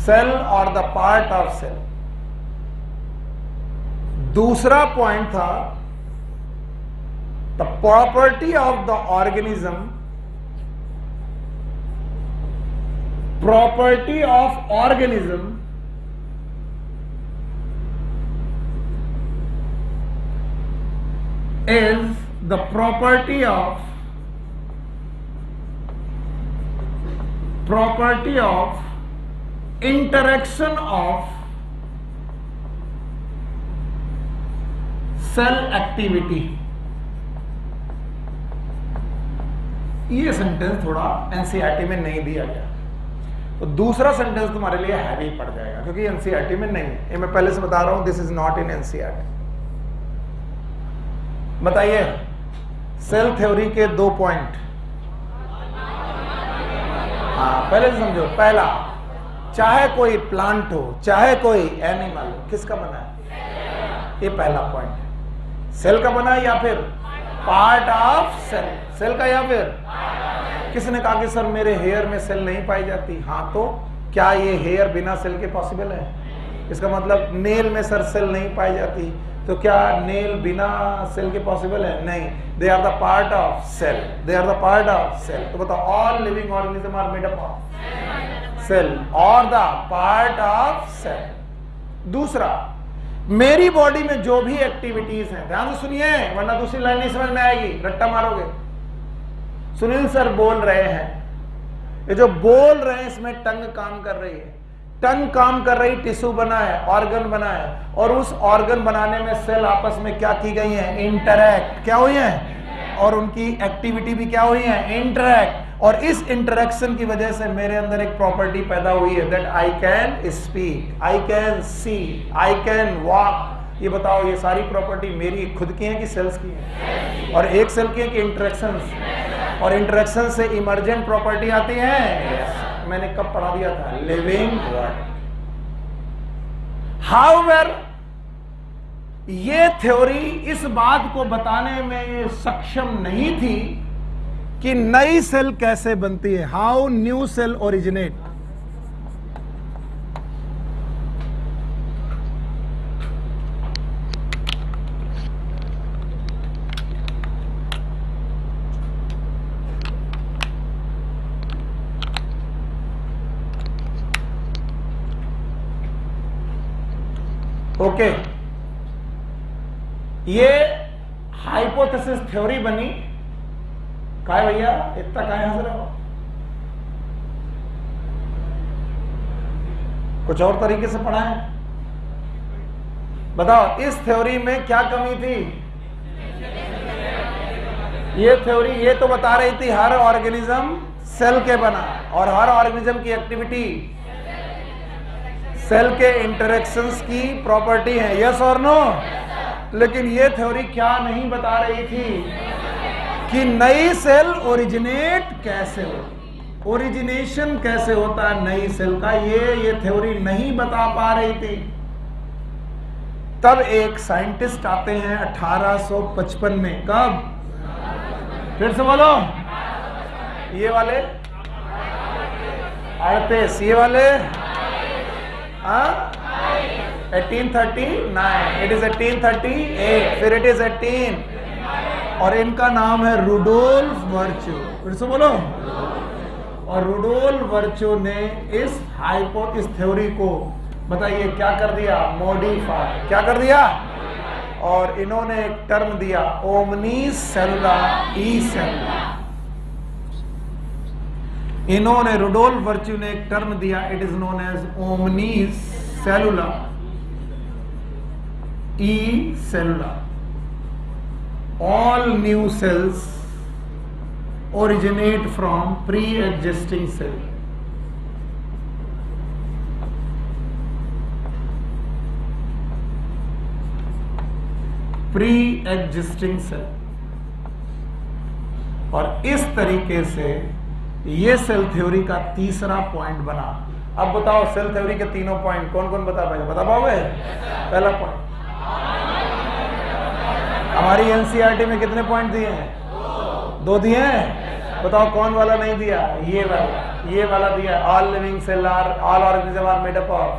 सेल और द पार्ट ऑफ सेल। दूसरा पॉइंट था the property of the organism, property of organism is the property of interaction of cell activity। ये sentence थोड़ा NCERT में नहीं दिया गया, तो दूसरा सेंटेंस तुम्हारे लिए हैवी पड़ जाएगा क्योंकि एनसीईआरटी में नहीं है। ये मैं पहले से बता रहा हूं, this is not in NCERT. बताइए सेल थ्योरी के 2 पॉइंट। हाँ पहले से समझो। पहला, चाहे कोई प्लांट हो चाहे कोई एनिमल, किसका बना है? ये पहला पॉइंट है। सेल का बना है या फिर पार्ट ऑफ सेल? सेल का या फिर? किसने कहा कि सर मेरे हेयर में सेल नहीं पाई जाती? हाँ तो क्या ये हेयर बिना सेल के पॉसिबल है? इसका मतलब नेल में सर सेल नहीं पाई जाती, तो क्या नेल बिना सेल के पॉसिबल है? नहीं, they are the part of cell, they are the part of cell. तो बताओ, all living organism are made up of cell और द पार्ट ऑफ सेल। दूसरा, मेरी बॉडी में जो भी एक्टिविटीज हैं, ध्यान से सुनिए वरना दूसरी लाइन नहीं समझ में आएगी, रट्टा मारोगे। सुनील सर बोल रहे हैं, ये जो बोल रहे हैं इसमें टंग काम कर रही है, टंग काम कर रही, टिश्यू बना है, ऑर्गन बना है, और उस ऑर्गन बनाने में सेल आपस में क्या की गई है? इंटरैक्ट। क्या हुई है? और उनकी एक्टिविटी भी क्या हुई है? इंटरैक्ट। और इस इंटरेक्शन की वजह से मेरे अंदर एक प्रॉपर्टी पैदा हुई है, that I can speak, I can see, I can walk. ये बताओ, ये सारी प्रॉपर्टी मेरी खुद की है कि सेल्स की है? और एक सेल की है कि इंटरेक्शन? और इंटरेक्शन से इमर्जेंट प्रॉपर्टी आती है। मैंने कब पढ़ा दिया था? Living word. हाउएवर, ये थ्योरी इस बात को बताने में सक्षम नहीं थी कि नई सेल कैसे बनती है, how new cell originate. Okay, ये हाइपोथेसिस थ्योरी बनी। काय भैया इतना काय हंस रहे हो? कुछ और तरीके से पढ़ा है? बताओ, इस थ्योरी में क्या कमी थी? ये थ्योरी ये तो बता रही थी हर ऑर्गेनिज्म सेल के बना, और हर ऑर्गेनिज्म की एक्टिविटी सेल के इंटरेक्शंस की प्रॉपर्टी है, यस और नो। लेकिन ये थ्योरी क्या नहीं बता रही थी कि नई सेल ओरिजिनेट कैसे हो, ओरिजिनेशन कैसे होता है नई सेल का, ये थ्योरी नहीं बता पा रही थी। तब एक साइंटिस्ट आते हैं 1855 में। कब? फिर से बोलो। ये वाले 38, ये वाले 1839, इट इज 1838, फिर इट इज 18, और इनका नाम है रुडोल्फ वर्च्यू। फिर से बोलो। और रुडोल्फ वर्च्यू ने इस थ्योरी को, बताइए क्या कर दिया? मॉडिफाई। क्या कर दिया? और इन्होंने एक टर्म दिया, ओमनी सेलुला ई सेलुला। इन्होंने, रुडोल्फ वर्च्यू ने एक टर्म दिया, it is known as omnis cellula e cellula. All new cells originate from pre-existing cell. Pre-existing cell। और इस तरीके से ये सेल थ्योरी का तीसरा पॉइंट बना। अब बताओ, सेल थ्योरी के तीनों पॉइंट कौन कौन बता पाएगा? बता पाओगे? पहला पॉइंट, हमारी एनसीईआरटी में कितने पॉइंट दिए हैं? 2 दिए हैं। बताओ कौन वाला नहीं दिया? ये वाला दिया, all living cell are, all organism are made up of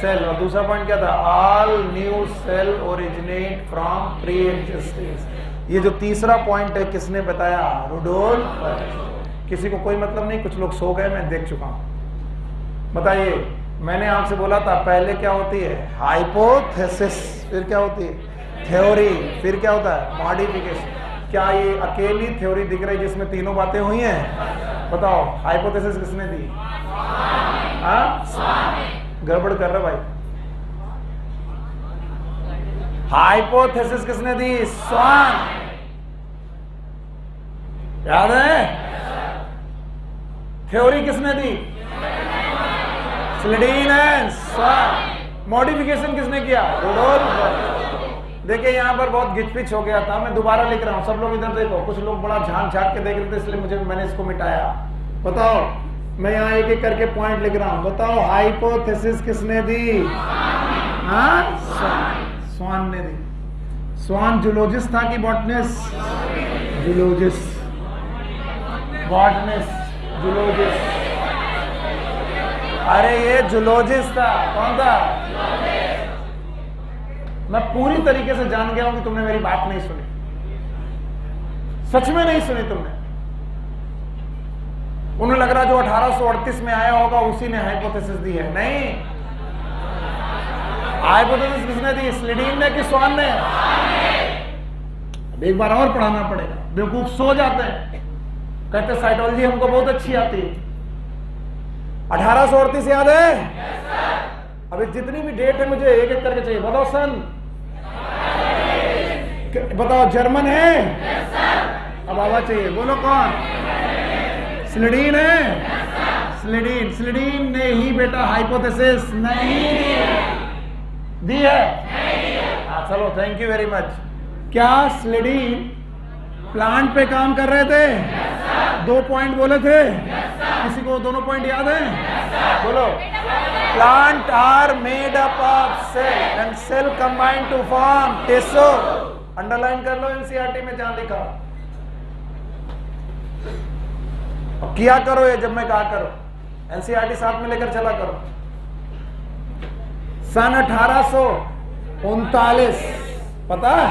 cell. और दूसरा पॉइंट क्या था? All new cell originate from pre existing. ये जो तीसरा पॉइंट है किसने बताया? रुडोल्फ। किसी को कोई मतलब नहीं, कुछ लोग सो गए, मैं देख चुका हूं। बताइए, मैंने आपसे बोला था पहले क्या होती है? हाइपोथेसिस, फिर क्या होती है? थ्योरी, फिर क्या होता है? मॉडिफिकेशन। क्या ये अकेली थ्योरी दिख रही जिसमें तीनों बातें हुई हैं? बताओ, हाइपोथेसिस किसने दी? गड़बड़ कर रहे भाई। हाइपोथेसिस किसने दी? स्वान। याद है? थ्योरी किसने दी? स्लेडीन एंड स्वान। मॉडिफिकेशन किसने किया? रुडोल्फ। देखिए यहाँ पर बहुत गिचपिच हो गया था, मैं दोबारा लिख रहा हूँ, सब लोग इधर देखो। कुछ लोग बड़ा झांक झांक के देख रहे थे, इसलिए मैंने इसको मिटाया। बताओ, मैं यहाँ एक एक करके पॉइंट लिख रहा हूँ। बताओ, हाइपोथेसिस किसने दी? स्वान ने दी। स्वान जूलॉजिस्ट था कि बॉटनिस्ट? जूलॉजिस्ट। Botanist, zoologist. अरे ये जूलॉजिस्ट था। कौन था? मैं पूरी तरीके से जान गया हूं कि तुमने मेरी बात नहीं सुनी, सच में नहीं सुनी तुमने। उन्हें लग रहा जो 1838 में आया होगा उसी ने हाइपोथेसिस दी है। नहीं, हाइपोथेसिस किसने दी? स्लिडीन ने कि स्वान ने? अब एक बार और पढ़ाना पड़ेगा। बेवकूफ सो जाते हैं, कहते साइटोलॉजी हमको बहुत अच्छी आती है। 1838 याद है? अभी जितनी भी डेट है मुझे एक एक करके चाहिए। बताओ सन, बताओ जर्मन है? अब आवाज चाहिए, बोलो कौन? स्लिडीन है? स्लिडीन ने ही बेटा हाइपोथेसिस नहीं दी है। हाँ चलो, थैंक यू वेरी मच। क्या स्लिडीन प्लांट पे काम कर रहे थे? 2 पॉइंट बोले थे। किसी को दोनों पॉइंट याद है? बोलो। Plant are made up of cell and cell combine to form tissue. Underline कर लो, एनसीईआरटी में जहां लिखा। अब किया करो ये जब मैं कहा करो, एनसीईआरटी साथ में लेकर चला करो। सन 1839 पता है?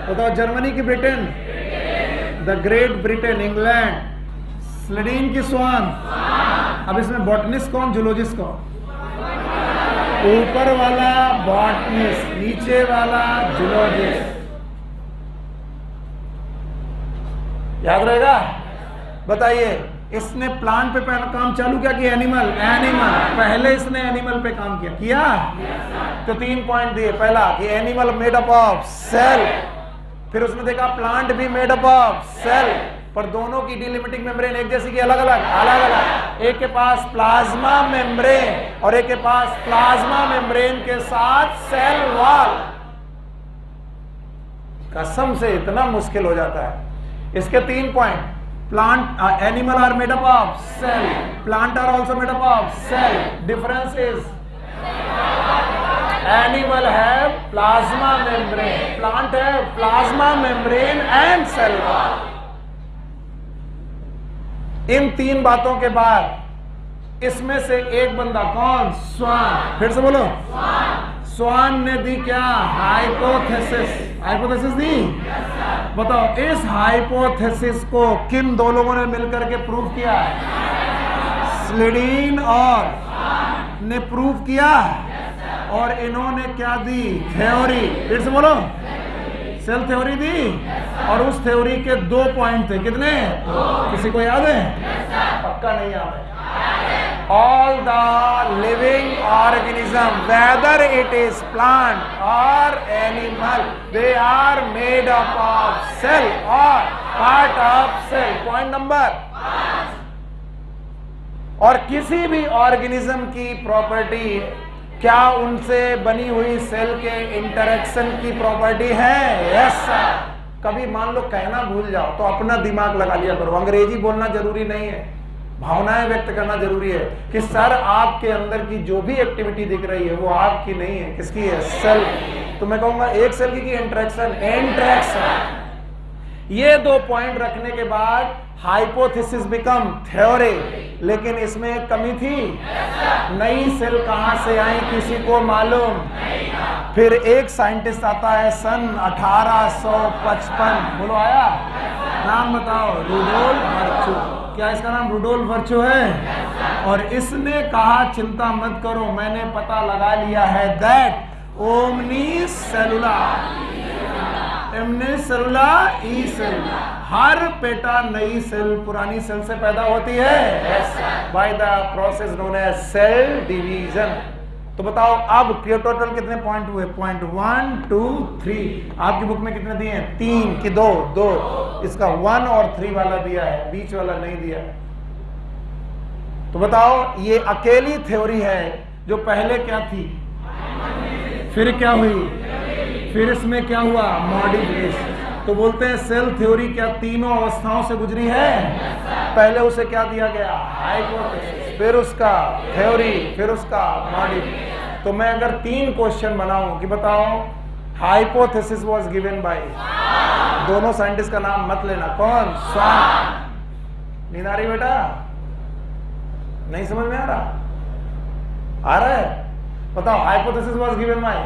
बताओ जर्मनी की Britain, the Great Britain, England, Schleiden की स्वान। अब इसमें बॉटनिस्ट कौन, जूलॉजिस्ट कौन? ऊपर वाला बॉटनिस्ट, नीचे वाला जूलॉजिस्ट। याद रहेगा? बताइए, इसने प्लांट पे काम चालू किया कि एनिमल? पहले इसने एनिमल पे काम किया। तो 3 पॉइंट दिए। पहला कि animal made up of cell, फिर उसने देखा प्लांट भी मेड अप ऑफ सेल, पर दोनों की डिलिमिटिंग मेम्ब्रेन एक जैसी की अलग अलग। एक के पास प्लाज्मा मेम्ब्रेन और एक के पास प्लाज्मा मेम्ब्रेन के साथ सेल वॉल। कसम से इतना मुश्किल हो जाता है। इसके 3 point. Plant, animal are made up of cell. Plant are also made up of cell. Difference is animal have plasma membrane. Plant have plasma membrane and cell wall. इन 3 बातों के बाद इसमें से एक बंदा कौन? स्वान। फिर से बोलो। स्वान ने दी क्या? हाइपोथेसिस दी। बताओ, इस हाइपोथेसिस को किन 2 लोगों ने मिलकर के प्रूव किया? स्लिडीन और ने प्रूव किया। और इन्होंने क्या दी? थ्योरी। फिर से बोलो। सेल थ्योरी दी। और उस थ्योरी के 2 पॉइंट थे। कितने? किसी को याद है? पक्का नहीं याद है। All the living organism, whether it is plant or animal, they are made up of cell or part of cell. Point number 5. और किसी भी ऑर्गेनिज्म की प्रॉपर्टी क्या उनसे बनी हुई सेल के इंटरेक्शन की प्रॉपर्टी है? Yes sir. कभी मान लो कहना भूल जाओ तो अपना दिमाग लगा लिया करो। अंग्रेजी बोलना जरूरी नहीं है, भावनाएं व्यक्त करना जरूरी है कि सर आपके अंदर की जो भी एक्टिविटी दिख रही है वो आपकी नहीं है, किसकी है? सेल। तो मैं कहूंगा एक सेल की इंटरेक्शन। ये 2 पॉइंट रखने के बाद हाइपोथेसिस बिकम थ्योरी। लेकिन इसमें एक कमी थी, नई सेल कहां से आई किसी को मालूम? फिर एक साइंटिस्ट आता है सन 1855। बोलो, आया? नाम बताओ। Rudolf Virchow. क्या इसका नाम रुडोल्फ वर्चू है? और इसने कहा चिंता मत करो, मैंने पता लगा लिया है that omnis cellula e cell, हर पेटा नई सेल पुरानी सेल से पैदा होती है by the process known as cell division. तो बताओ अब टोटल कितने पॉइंट हुए? पॉइंट 1 2 3। आपकी बुक में कितने दिए हैं? 3 कि 2? इसका 1 और 3 वाला दिया है, बीच वाला नहीं दिया। तो बताओ, ये अकेली थ्योरी है जो पहले क्या थी, फिर क्या हुई, फिर इसमें क्या हुआ? मॉडिफिकेशन। तो बोलते हैं सेल थ्योरी क्या तीनों अवस्थाओं से गुजरी है? पहले उसे क्या दिया गया? हाइपोथेसिस, फिर उसका थ्योरी, फिर उसका मॉडिफिकेशन। तो मैं अगर 3 क्वेश्चन बनाऊं कि बताओ हाइपोथेसिस वाज गिवन बाय, दोनों साइंटिस्ट का नाम मत लेना। कौन? स्वान। नींद आ रही बेटा? नहीं समझ में आ रहा? आ रहा है? बताओ हाइपोथेसिस वाज गिवन बाय।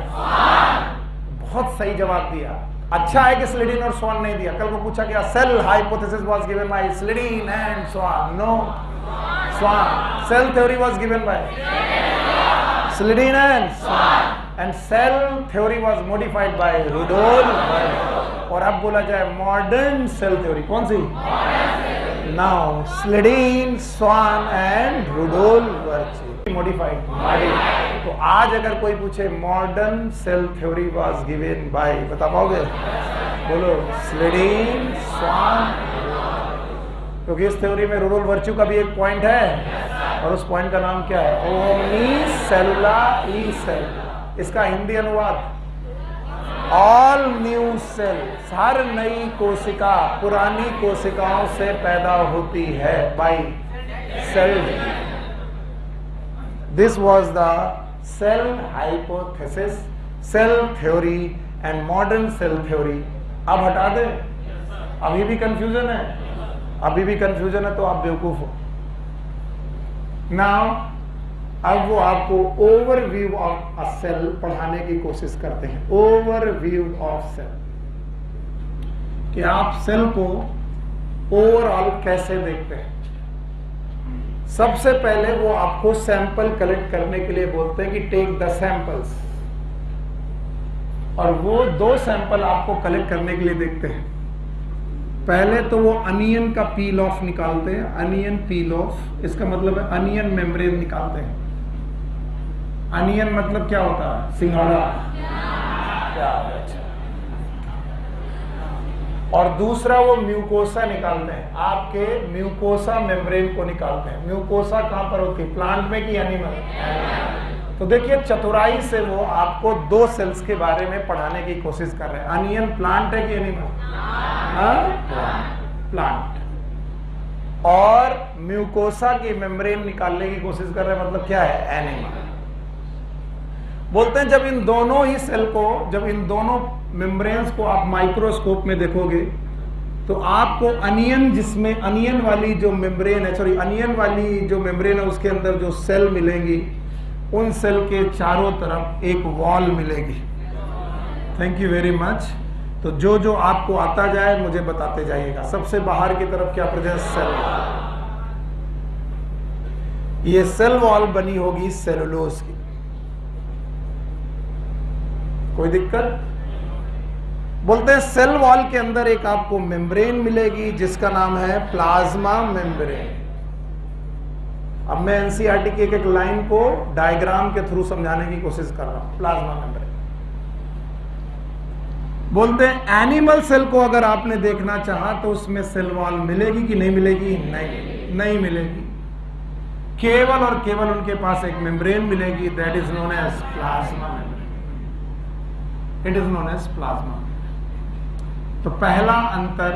बहुत सही जवाब दिया। अच्छा है कि स्लिडीन और स्वान नहीं दिया। कल को पूछा गया cell hypothesis was given by Schleiden and Schwann, no Schwann. Cell theory was given by Schleiden and Schwann, and cell theory was modified by Rudolf. और अब बोला जाए मॉडर्न सेल थ्योरी कौन सी? Now Schleiden, Schwann and Rudolf modified. तो आज अगर कोई पूछे modern cell theory was given by, बता पाओगे? बोलो स्लिडीन, स्वान। क्योंकि इस थ्योरी में रुडोल्फ वर्च्यू का भी एक पॉइंट है, और उस पॉइंट का नाम क्या है? Omnis cellula e cell. इसका हिंदी अनुवाद ऑल न्यू सेल्स, हर नई कोशिका पुरानी कोशिकाओं से पैदा होती है by cell. This was the cell hypothesis, cell theory and modern cell theory। अब हटा दे, अभी भी कंफ्यूजन है, अभी भी कंफ्यूजन है तो आप बेवकूफ हो। नाउ अब वो आपको ओवरव्यू ऑफ अ सेल पढ़ाने की कोशिश करते हैं। ओवरव्यू ऑफ सेल, कि आप सेल को ओवरऑल कैसे देखते हैं। सबसे पहले वो आपको सैंपल कलेक्ट करने के लिए बोलते हैं कि टेक द सैंपल्स, और वो 2 सैंपल आपको कलेक्ट करने के लिए देखते हैं। पहले तो वो अनियन का पील ऑफ निकालते हैं, अनियन पील ऑफ, इसका मतलब है अनियन मेम्ब्रेन निकालते हैं। अनियन मतलब क्या होता है? सिंघाड़ा। और दूसरा वो म्यूकोसा निकालते हैं, आपके म्यूकोसा मेम्ब्रेन को निकालते हैं। म्यूकोसा कहां पर होती है? प्लांट में कि एनिमल? तो देखिए चतुराई से वो आपको 2 सेल्स के बारे में पढ़ाने की कोशिश कर रहे हैं। अनियन प्लांट है कि एनिमल? प्लांट। और म्यूकोसा की मेम्ब्रेन निकालने की कोशिश कर रहे हैं, मतलब क्या है? एनिमल। बोलते हैं जब इन दोनों ही सेल को, जब इन दोनों मेम्ब्रेन्स को आप माइक्रोस्कोप में देखोगे तो आपको अनियन, जिसमें अनियन वाली जो मेम्ब्रेन है, सॉरी अनियन वाली जो मेम्ब्रेन है उसके अंदर जो सेल मिलेंगी, उन सेल के चारों तरफ एक वॉल मिलेगी। Thank you very much. तो जो जो आपको आता जाए मुझे बताते जाइएगा। सबसे बाहर की तरफ क्या प्रेजेंस? सेल। ये सेल वॉल बनी होगी सेलुलोज की। कोई दिक्कत? बोलते हैं सेल वॉल के अंदर एक आपको मेम्ब्रेन मिलेगी जिसका नाम है प्लाज्मा मेम्ब्रेन। अब मैं एनसीईआरटी की एक लाइन को डायग्राम के थ्रू समझाने की कोशिश कर रहा हूं। प्लाज्मा मेम्ब्रेन बोलते हैं एनिमल सेल को अगर आपने देखना चाहा तो उसमें सेल वॉल मिलेगी कि नहीं मिलेगी? नहीं मिलेगी। केवल और केवल उनके पास एक मेम्ब्रेन मिलेगी, that is known as plasma membrane. It is known as plasma. तो पहला अंतर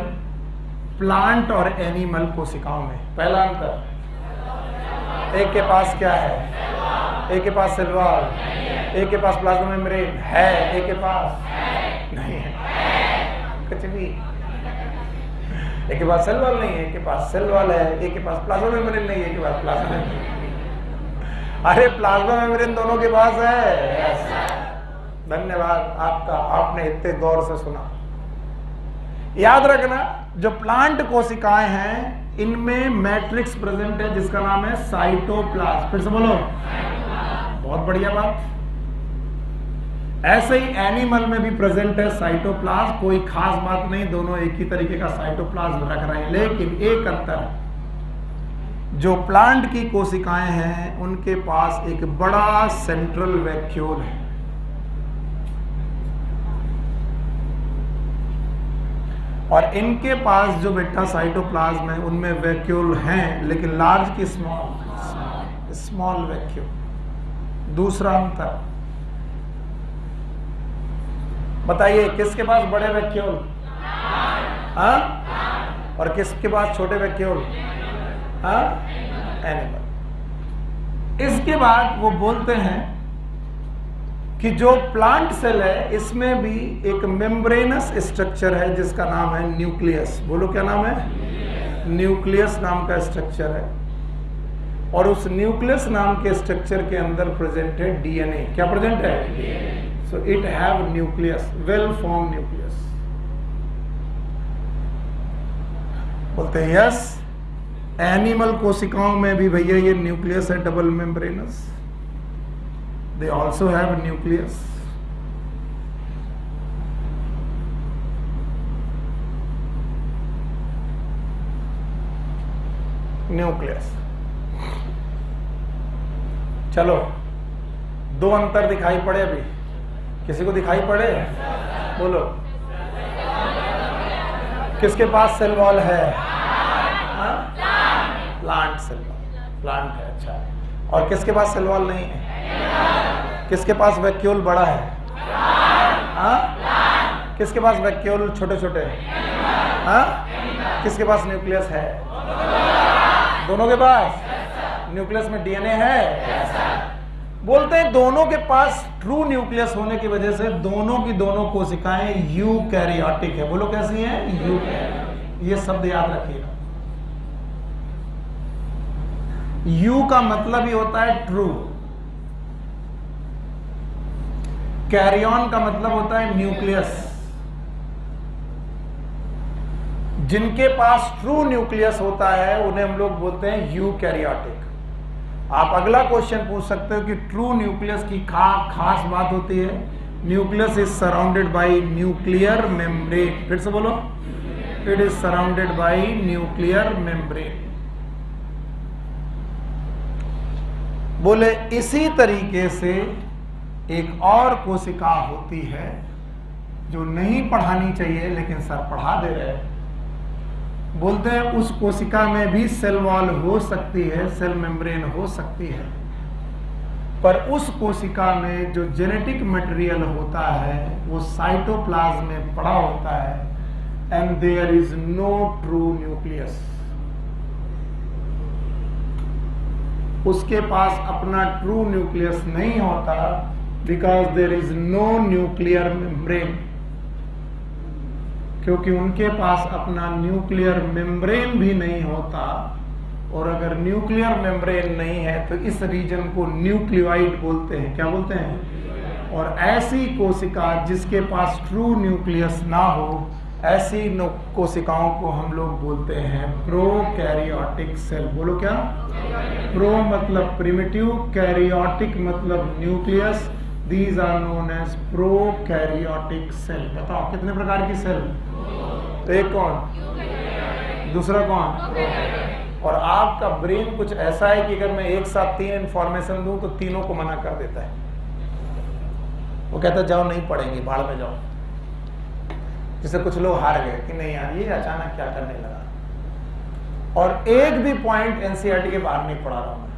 प्लांट और एनिमल कोशिकाओं में, पहला अंतर, एक के पास क्या है? एक के पास सेल वॉल, एक के पास प्लाज्मा मेम्ब्रेन है, एक के पास नहीं है कुछ भी। एक के पास सेल वॉल नहीं है, एक के पास सेल वॉल है, एक के पास प्लाज्मा मेम्ब्रेन नहीं है, एक के पास प्लाज्मा मेम्ब्रेन। अरे प्लाज्मा मेम्ब्रेन दोनों के पास है। धन्यवाद आपका, आपने इतने गौर से सुना। याद रखना जो प्लांट कोशिकाएं हैं इनमें मैट्रिक्स प्रेजेंट है जिसका नाम है साइटोप्लाज्म। फिर से बोलो, बहुत बढ़िया बात। ऐसे ही एनिमल में भी प्रेजेंट है साइटोप्लाज्म, कोई खास बात नहीं, दोनों एक ही तरीके का साइटोप्लाज्म रख रहे हैं। लेकिन एक अंतर, जो प्लांट की कोशिकाएं हैं उनके पास एक बड़ा सेंट्रल वैक्यूल है, और इनके पास जो बेटा साइटोप्लाज्म है उनमें वैक्यूल हैं, लेकिन लार्ज की स्मॉल, स्मॉल वैक्यूल। दूसरा अंतर बताइए, किसके पास बड़े वैक्यूल? और किसके पास छोटे वैक्यूल? एनिमल। इसके बाद वो बोलते हैं कि जो प्लांट सेल है इसमें भी एक मेम्ब्रेनस स्ट्रक्चर है जिसका नाम है न्यूक्लियस। बोलो क्या नाम है? न्यूक्लियस नाम का स्ट्रक्चर है, और उस न्यूक्लियस नाम के स्ट्रक्चर के अंदर प्रेजेंट है डीएनए। क्या प्रेजेंट है? So it have nucleus, well formed nucleus. बोलते हैं यस, एनिमल कोशिकाओं में भी भैया ये न्यूक्लियस है double membranous, they also have nucleus. Nucleus. चलो, दो अंतर दिखाई पड़े अभी, किसी को दिखाई पड़े? बोलो, किसके पास सेल वॉल है? प्लांट सेल वॉल, प्लांट है, अच्छा। और किसके पास सेल वॉल नहीं है? किसके पास वैक्यूल बड़ा है? किसके पास वैक्यूल छोटे छोटे? किसके पास न्यूक्लियस है? दोनों के पास न्यूक्लियस में डीएनए है। बोलते हैं दोनों के पास ट्रू न्यूक्लियस होने की वजह से दोनों की दोनों कोशिकाएं यूकैरियोटिक है। बोलो कैसी हैं? यूकैरियोटिक। ये शब्द याद रखिएगा। यू का मतलब ही होता है ट्रू, कैरियन का मतलब होता है न्यूक्लियस। जिनके पास ट्रू न्यूक्लियस होता है उन्हें हम लोग बोलते हैं यूकैरियोटिक। आप अगला क्वेश्चन पूछ सकते हो कि ट्रू न्यूक्लियस की खास बात होती है, nucleus is surrounded by nuclear membrane. फिर से बोलो, it is surrounded by nuclear membrane. बोले इसी तरीके से एक और कोशिका होती है जो नहीं पढ़ानी चाहिए लेकिन सर पढ़ा दे रहे हैं। बोलते हैं उस कोशिका में भी सेल वॉल हो सकती है, सेल मेम्ब्रेन हो सकती है, पर उस कोशिका में जो जेनेटिक मटेरियल होता है वो साइटोप्लाज्म में पड़ा होता है and there is no true nucleus. उसके पास अपना ट्रू न्यूक्लियस नहीं होता because there is no nuclear membrane, क्योंकि उनके पास अपना न्यूक्लियर मेम्ब्रेन भी नहीं होता। और अगर न्यूक्लियर मेम्ब्रेन नहीं है तो इस रीजन को न्यूक्लियोइड बोलते हैं। क्या बोलते हैं? और ऐसी कोशिका जिसके पास ट्रू न्यूक्लियस ना हो, ऐसी कोशिकाओं को हम लोग बोलते हैं प्रोकैरियोटिक सेल। बोलो क्या? प्रो मतलब प्रिमिटिव, कैरियोटिक मतलब nucleus. These are known as prokaryotic cell। बताओ कितने प्रकार की सेल? एक कौन? दूसरा कौन? और आपका ब्रेन कुछ ऐसा है कि अगर मैं एक साथ 3 इंफॉर्मेशन दूं तो तीनों को मना कर देता है। वो कहता है जाओ नहीं पढ़ेंगे, भाड़ में जाओ। जिससे कुछ लोग हार गए कि नहीं यार ये अचानक क्या करने लगा। और एक भी पॉइंट एनसीईआरटी के बाहर नहीं पढ़ा रहा हूं मैं।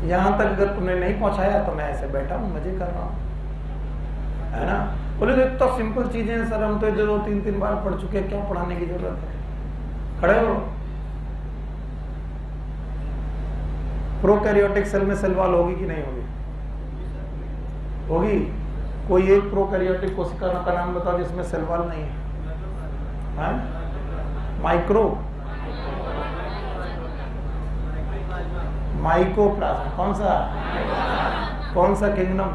यहां तक अगर तुमने नहीं पहुंचाया तो मैं ऐसे बैठा हूं, मजे कर रहा हूं, है ना। बोले तो इतना सिंपल चीजें हैं सर, हम तो 2-3 बार पढ़ चुके हैं, क्या पढ़ाने की जरूरत है? खड़े हो। प्रोकैरियोटिक सेल में सेल वॉल होगी कि नहीं होगी? होगी। कोई एक प्रोकैरियोटिक कोशिका का नाम बताओ जिसमें सेल वॉल नहीं है। Micro, mycoplasma. कौन सा किंगडम?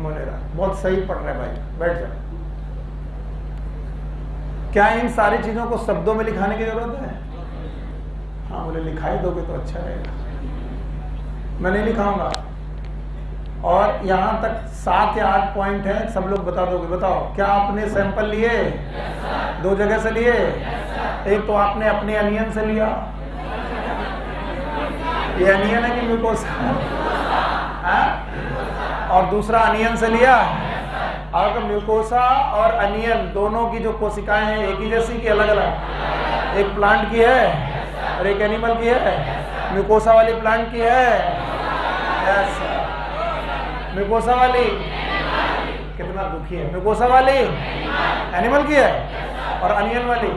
मोनेरा। बहुत सही पढ़ रहे भाई, बैठ जाओ। क्या इन सारी चीजों को शब्दों में लिखाने की जरूरत है? हाँ, बोले लिखाई दोगे तो अच्छा रहेगा। मैं नहीं लिखाऊंगा। और यहां तक 7 या 8 पॉइंट है, सब लोग बता दोगे। बताओ क्या आपने सैंपल लिए? 2 जगह से लिए। एक तो आपने अपने अनियन से लिया, ये अनियन है कि म्यूकोसा? और दूसरा अनियन से लिया। और म्यूकोसा और अनियन दोनों की जो कोशिकाएं हैं एक ही जैसी कि अलग अलग? एक प्लांट की है और एक एनिमल की है। म्यूकोसा वाली प्लांट की है, यस। म्यूकोसा वाली कितना दुखी है। म्यूकोसा वाली एनिमल की है और अनियन वाली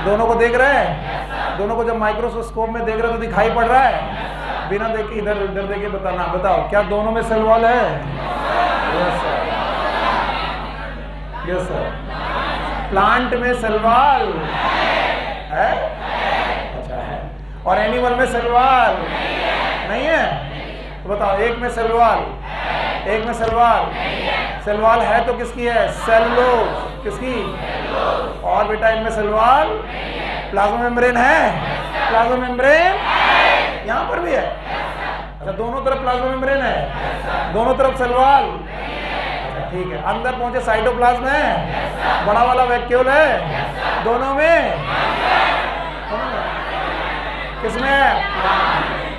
दोनों को देख रहे हैं। दोनों को जब माइक्रोस्कोप में देख रहे तो दिखाई पड़ रहा है। बिना देखे इधर उधर देखे बताना। बताओ क्या दोनों में सेल वॉल है? Yes sir, yes sir. Plant में सेल वॉल, है? अच्छा है। और एनिमल में सेल वॉल नहीं है? तो बताओ, एक में सेल वॉल, एक में सेल वॉल। सेल वॉल है तो किसकी है? सेलुलोज। किसकी? और बेटा इनमें सेल वॉल, प्लाज्मा मेम्ब्रेन है? प्लाज्मा मेम्ब्रेन यहां पर भी है। अच्छा, दोनों तरफ प्लाज्मा मेम्ब्रेन है, दोनों तरफ सेल वॉल। अच्छा ठीक है। अंदर पहुंचे साइटोप्लाज्म है, बड़ा वाला वैक्यूल है, दोनों में। किसमें है?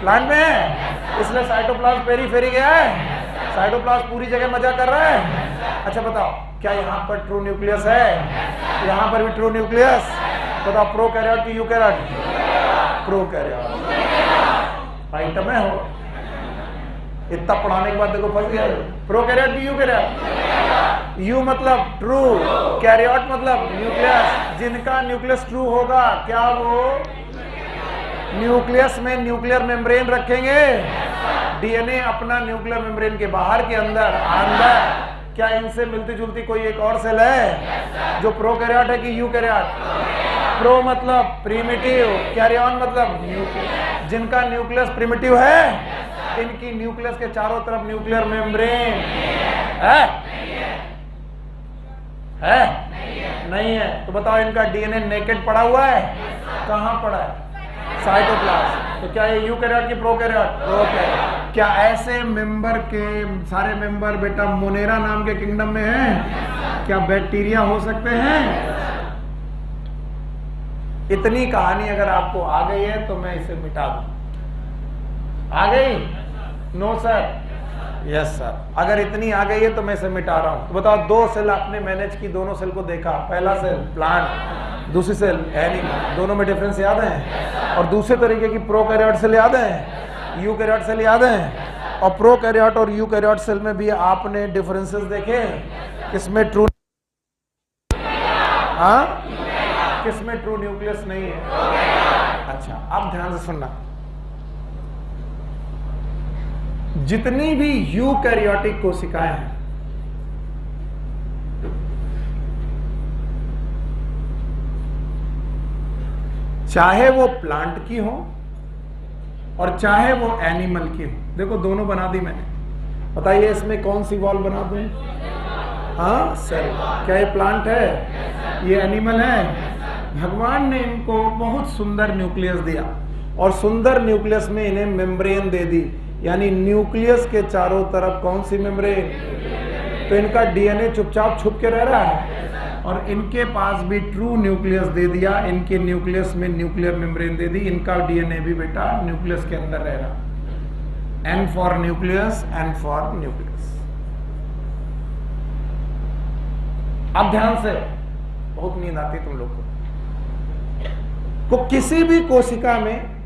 प्लांट में है, इसलिए साइटोप्लाज्म पेरीफेरी गया है, साइटोप्लाज्म पूरी जगह मजा कर रहा है। अच्छा बताओ, क्या यहाँ पर ट्रू न्यूक्लियस है? यहाँ पर भी ट्रू न्यूक्लियस। बताओ, प्रोकैरियोट की यूकैरियोट? प्रोकैरियोट। आइटम है हो, इतना पढ़ाने के बाद देखो फंस गया। प्रोकैरियोट की यूकैरियोट? यू मतलब ट्रू, कैरियोट मतलब न्यूक्लियस। जिनका न्यूक्लियस ट्रू होगा, क्या वो न्यूक्लियस में न्यूक्लियर मेम्ब्रेन रखेंगे? डीएनए अपना न्यूक्लियर मेम्ब्रेन के बाहर के अंदर अंदर। क्या इनसे मिलती जुलती कोई एक और सेल है जो प्रोकैरियोट है कि यूकैरियोट? प्रो मतलब प्रिमिटिव, कैरियन मतलब न्यूक्लियर। जिनका न्यूक्लियस प्रिमिटिव है, इनकी न्यूक्लियस के चारों तरफ न्यूक्लियर मेम्ब्रेन है? नहीं है। तो बताओ, इनका डीएनए नेकेड पड़ा हुआ है? कहां पड़ा है? साइटोप्लाज्म। तो क्या ये यूकैरियोट की प्रोकैरियोट? प्रोकैरियोट। क्या ऐसे मेंबर के सारे मेंबर बेटा मोनेरा नाम के किंगडम में हैं? क्या बैक्टीरिया हो सकते हैं? इतनी कहानी अगर आपको आ गई है तो मैं इसे मिटा दूं। आ गई? No sir? Yes sir. अगर इतनी आ गई है तो मैं इसे मिटा रहा हूं। तो बताओ, दो सेल आपने मैनेज की, दोनों सेल को देखा। पहला सेल प्लांट, दूसरी सेल एनिमल। दोनों में डिफरेंस याद है? और दूसरे तरीके की प्रोकैरियोट सेल याद है? यूकैरियोट सेल याद है? और प्रोकैरियोट और यूकैरियोट सेल में भी आपने डिफरेंसेस देखे? किसमें ट्रू, हाँ, किसमें ट्रू न्यूक्लियस नहीं है? अच्छा, अब ध्यान से सुनना। जितनी भी यूकैरियोटिक कोशिकाएं हैं, चाहे वो प्लांट की हो और चाहे वो एनिमल की हो, देखो दोनों बना दी मैंने। बताइए इसमें कौन सी वॉल बना दूं? हाँ सेल। क्या ये प्लांट है? ये एनिमल है? भगवान ने इनको बहुत सुंदर न्यूक्लियस दिया और सुंदर न्यूक्लियस में इन्हें मेम्ब्रेन दे दी, यानी न्यूक्लियस के चारों तरफ कौन सी मेम्ब्रेन? तो इनका डीएनए चुपचाप छुप के रह रहा है और इनके पास भी ट्रू न्यूक्लियस दे दिया। इनके न्यूक्लियस में न्यूक्लियर मेम्ब्रेन दे दी, इनका डीएनए भी बेटा न्यूक्लियस के अंदर रह रहा। N for nucleus, N for nucleus. अब ध्यान से, बहुत नींद आती तुम लोग को। किसी भी कोशिका में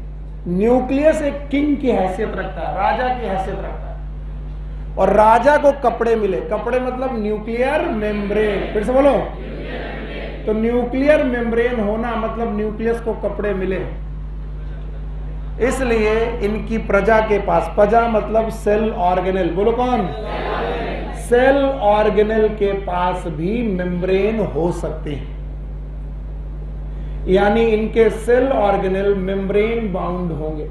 न्यूक्लियस एक किंग की हैसियत रखता है, राजा की हैसियत रखता है। और राजा को कपड़े मिले, कपड़े मतलब न्यूक्लियर मेम्ब्रेन। फिर से बोलो, तो न्यूक्लियर मेम्ब्रेन होना मतलब न्यूक्लियस को कपड़े मिले। इसलिए इनकी प्रजा के पास, प्रजा मतलब सेल ऑर्गेनेल, बोलो कौन? सेल ऑर्गेनेल के पास भी मेम्ब्रेन हो सकती है, यानी इनके सेल ऑर्गेनेल मेम्ब्रेन बाउंड होंगे।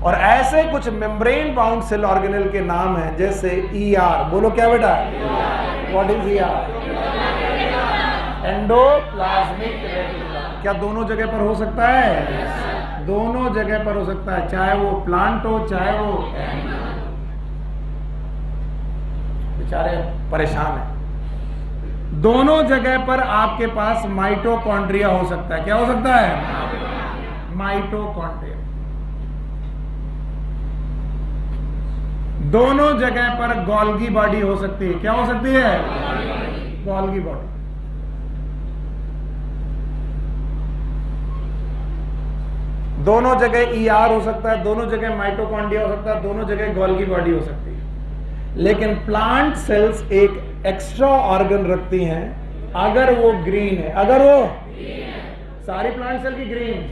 और ऐसे कुछ मेम्ब्रेन बाउंड सेल ऑर्गेनेल के नाम हैं, जैसे ईआर। बोलो क्या बेटा? What is ER? Endoplasmic reticulum. क्या दोनों जगह पर हो सकता है? दोनों जगह पर हो सकता है, चाहे वो प्लांट हो चाहे वो एनिमल। बेचारे परेशान है। दोनों जगह पर आपके पास माइटोकॉन्ड्रिया हो सकता है। क्या हो सकता है? माइटोकॉन्ड्रिया। दोनों जगह पर गोल्गी बॉडी हो सकती है। क्या हो सकती है? Golgi body. दोनों जगह ईआर हो सकता है, दोनों जगह माइटोकॉन्ड्रिया हो सकता है, दोनों जगह गोल्गी बॉडी हो सकती है। लेकिन प्लांट सेल्स एक एक्स्ट्रा ऑर्गन रखती हैं, अगर वो ग्रीन है। अगर वो सारी प्लांट सेल की ग्रीन,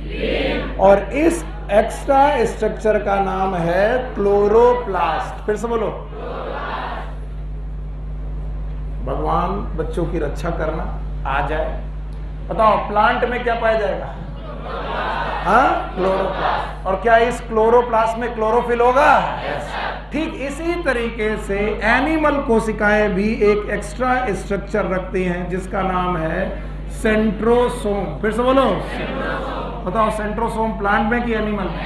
और इस एक्स्ट्रा स्ट्रक्चर का नाम है क्लोरोप्लास्ट। फिर से बोलो। भगवान बच्चों की रक्षा करना आ जाए बताओ प्लांट में क्या पाया जाएगा? हाँ, क्लोरोप्लास्ट। और क्या इस क्लोरोप्लास्ट में क्लोरोफिल होगा? ठीक इसी तरीके से एनिमल कोशिकाएं भी एक एक्स्ट्रा स्ट्रक्चर रखती हैं जिसका नाम है सेंट्रोसोम। फिर से बोलो, बताओ सेंट्रोसोम प्लांट में कि एनिमल में?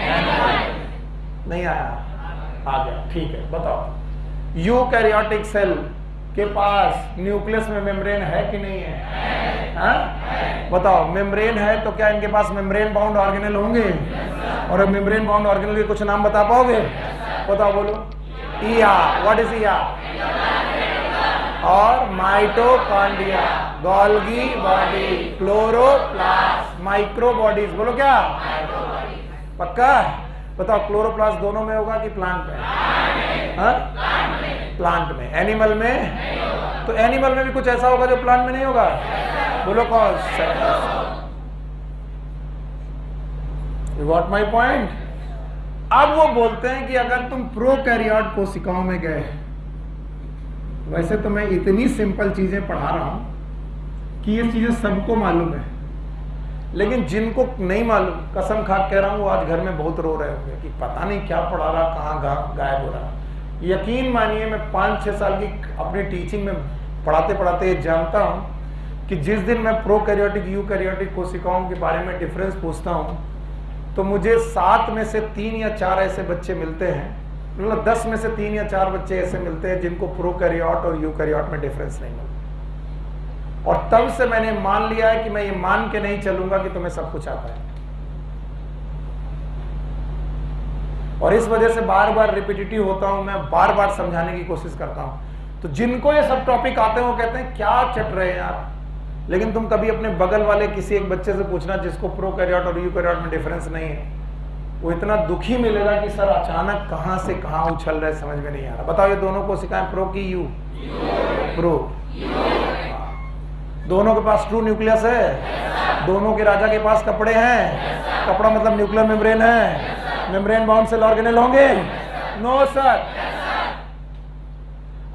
नहीं आया, आ गया, ठीक है। बताओ यूकैरियोटिक सेल के पास न्यूक्लियस में मेम्ब्रेन है कि नहीं है? हाँ? बताओ मेम्ब्रेन है तो क्या इनके पास मेम्ब्रेन बाउंड ऑर्गेनेल होंगे? और मेम्ब्रेन बाउंड ऑर्गेनेल के कुछ नाम बता पाओगे? बताओ, बोलो। ईया, व्हाट इज ईया? और mitochondria, Golgi body, chloroplast, micro bodies. बोलो क्या? पक्का? बताओ क्लोरोप्लास्ट दोनों में होगा कि प्लांट में? हाँ? प्लांट में। एनिमल में? तो एनिमल में भी कुछ ऐसा होगा जो प्लांट में नहीं होगा? बोलो कौन? You got my point? अब वो बोलते हैं कि अगर तुम प्रोकैरियोट कोशिकाओं में गए, वैसे तो मैं इतनी सिंपल चीजें पढ़ा रहा हूं कि ये चीजें सबको मालूम है, लेकिन जिनको नहीं मालूम, कसम खा कह रहा हूं, वो आज घर में बहुत रो रहे होंगे कि पता नहीं क्या पढ़ा रहा, कहाँ गायब हो रहा। यकीन मानिए मैं 5-6 साल की अपनी टीचिंग में पढ़ाते पढ़ाते जानता हूं कि जिस दिन मैं प्रोकैरियोटिक यूकैरियोटिक कोशिकाओं के बारे में डिफरेंस पूछता हूं तो मुझे 7 में से 3 या 4 ऐसे बच्चे मिलते हैं, मतलब 10 में से 3 या 4 बच्चे ऐसे मिलते हैं जिनको प्रोकैरियोट और यूकैरियोट में डिफरेंस नहीं मिलता। और तब से मैंने मान लिया है कि मैं ये मान के नहीं चलूंगा कि तुम्हें सब कुछ आता है, और इस वजह से बार बार रिपीटिटिव होता हूं, मैं बार बार समझाने की कोशिश करता हूं। तो जिनको ये सब टॉपिक आते हैं वो कहते हैं क्या चट रहे हैं यार, लेकिन तुम कभी अपने बगल वाले किसी एक बच्चे से पूछना जिसको प्रोकैरियोट और यूकैरियोट में डिफरेंस नहीं है, वो इतना दुखी मिलेगा कि सर अचानक कहां से कहां उछल रहे, समझ में नहीं आ रहा। बताओ ये दोनों को सिखाएं, प्रो की यू? प्रो। दोनों के पास ट्रू न्यूक्लियस है, दोनों के राजा के पास कपड़े हैं, कपड़ा मतलब न्यूक्लियर मेम्ब्रेन है, मेम्ब्रेन बाउंड सेल ऑर्गेनेल होंगे? No sir.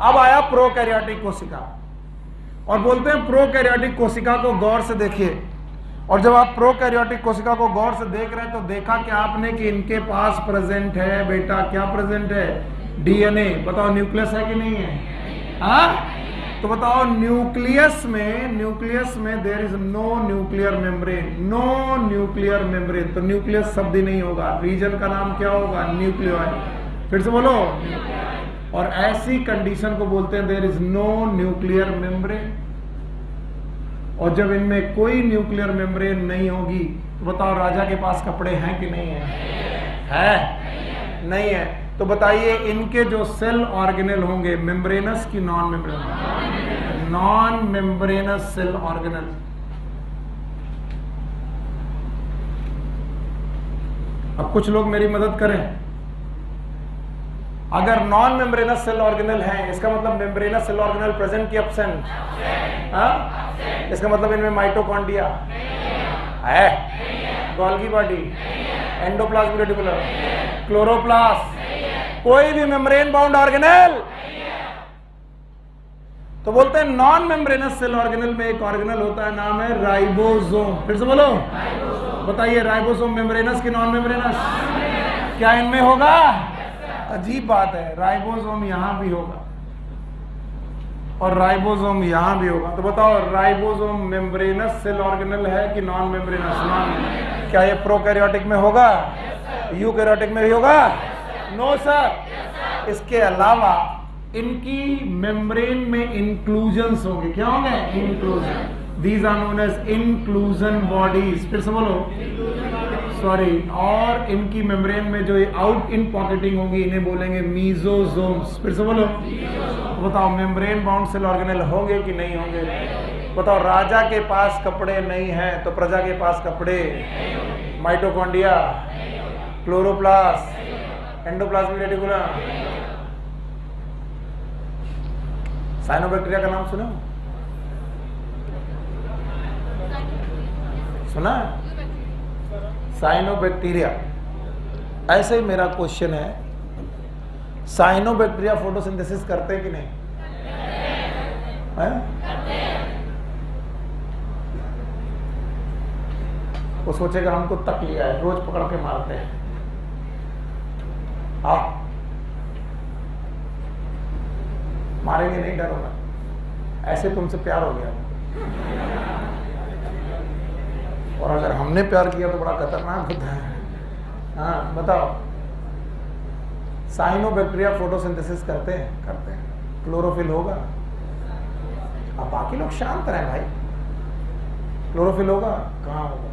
अब आया प्रोकैरियोटिक कोशिका, और बोलते हैं प्रोकैरियोटिक कोशिका को गौर से देखिए। और जब आप प्रोकैरियोटिक कोशिका को गौर से देख रहे हैं तो देखा क्या आपने कि इनके पास प्रेजेंट है बेटा, क्या प्रेजेंट है? डीएनए। बताओ न्यूक्लियस है कि नहीं है? हाँ? तो बताओ न्यूक्लियस में there is no nuclear membrane, no nuclear membrane. तो न्यूक्लियस शब्द ही नहीं होगा, रीजन का नाम क्या होगा? न्यूक्लियोइड। फिर से बोलो। और ऐसी कंडीशन को बोलते हैं there is no nuclear membrane. और जब इनमें कोई न्यूक्लियर मेम्ब्रेन नहीं होगी तो बताओ राजा के पास कपड़े हैं कि नहीं है? है? नहीं है। तो बताइए इनके जो सेल ऑर्गेनेल होंगे मेम्ब्रेनस की non membranous? Non membranous cell organelle. अब कुछ लोग मेरी मदद करें, अगर नॉन मेम्ब्रेनस सेल ऑर्गेनेल है इसका मतलब मेम्ब्रेनस सेल ऑर्गेनेल प्रेजेंट की एब्सेंट? हाँ? इसका मतलब इनमें माइटोकॉन्ड्रिया है, Golgi body, endoplasmic reticulum, chloroplast, कोई भी मेम्ब्रेन बाउंड ऑर्गेनेल? तो बोलते हैं नॉन मेम्ब्रेनस सेल ऑर्गेनेल में एक ऑर्गेनेल होता है, नाम है राइबोसोम। फिर से बोलो। बताइए राइबोसोम मेम्ब्रेनस की नॉन मेम्ब्रेनस? क्या इनमें होगा? अजीब बात है, राइबोसोम यहां भी होगा और राइबोसोम यहां भी होगा। तो बताओ राइबोसोम मेम्ब्रेनस सेल ऑर्गेनेल है कि नॉन मेम्ब्रेनस? नॉन। क्या ये प्रोकैरियोटिक में होगा? यूकैरियोटिक में भी होगा? No sir. इसके अलावा इनकी मेम्ब्रेन में इंक्लूजन्स होंगे। क्या होंगे? Inclusion. These are known as inclusion bodies. फिर से बोलो। सॉरी। और इनकी मेम्ब्रेन में जो आउट इन पॉकेटिंग होगी इन्हें बोलेंगे मीजोसोम्स। फिर से बोलो। बताओ मेम्ब्रेन बाउंड सेल ऑर्गेनेल होंगे कि नहीं होंगे? बताओ राजा के पास कपड़े नहीं हैं तो प्रजा के पास कपड़े? Mitochondria, chloroplast, endoplasmic reticulum, cyanobacteria का नाम सुना? सुना? साइनोबैक्टीरिया। ऐसे ही मेरा क्वेश्चन है, साइनोबैक्टीरिया फोटोसिंथेसिस करते हैं कि नहीं? वो सोचेगा हमको तक लिया है, रोज पकड़ के मारते हैं। आओ, मारेंगे नहीं, डरो मत, ऐसे तुमसे प्यार हो गया। और अगर हमने प्यार किया तो बड़ा खतरनाक होता है। हाँ बताओ, साइनोबैक्टीरिया फोटोसिंथेसिस करते हैं, क्लोरोफिल होगा। अब बाकी लोग शांत रहे भाई, क्लोरोफिल होगा? कहाँ होगा?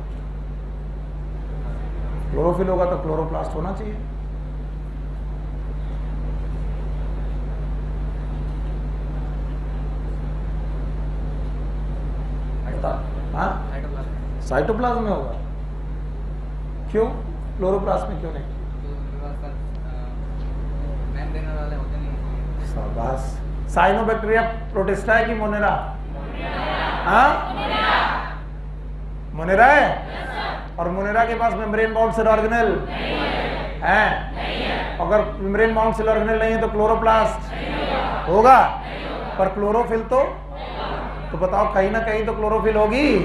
क्लोरोफिल होगा तो क्लोरोप्लास्ट होना चाहिए। हाँ, साइटोप्लाज्म में होगा। क्यों क्लोरोप्लास्ट में क्यों नहीं? शाबाश। साइनोबैक्टीरिया प्रोटिस्टा है कि मोनेरा? हाँ, मोनेरा है। और मोनेरा के पास मेम्ब्रेन बाउंड सेल ऑर्गेनेल है। अगर मेम्ब्रेन बाउंड सेल ऑर्गेनेल नहीं है तो क्लोरोप्लास्ट होगा, पर क्लोरोफिल तो बताओ कहीं ना कहीं तो क्लोरोफिल होगी।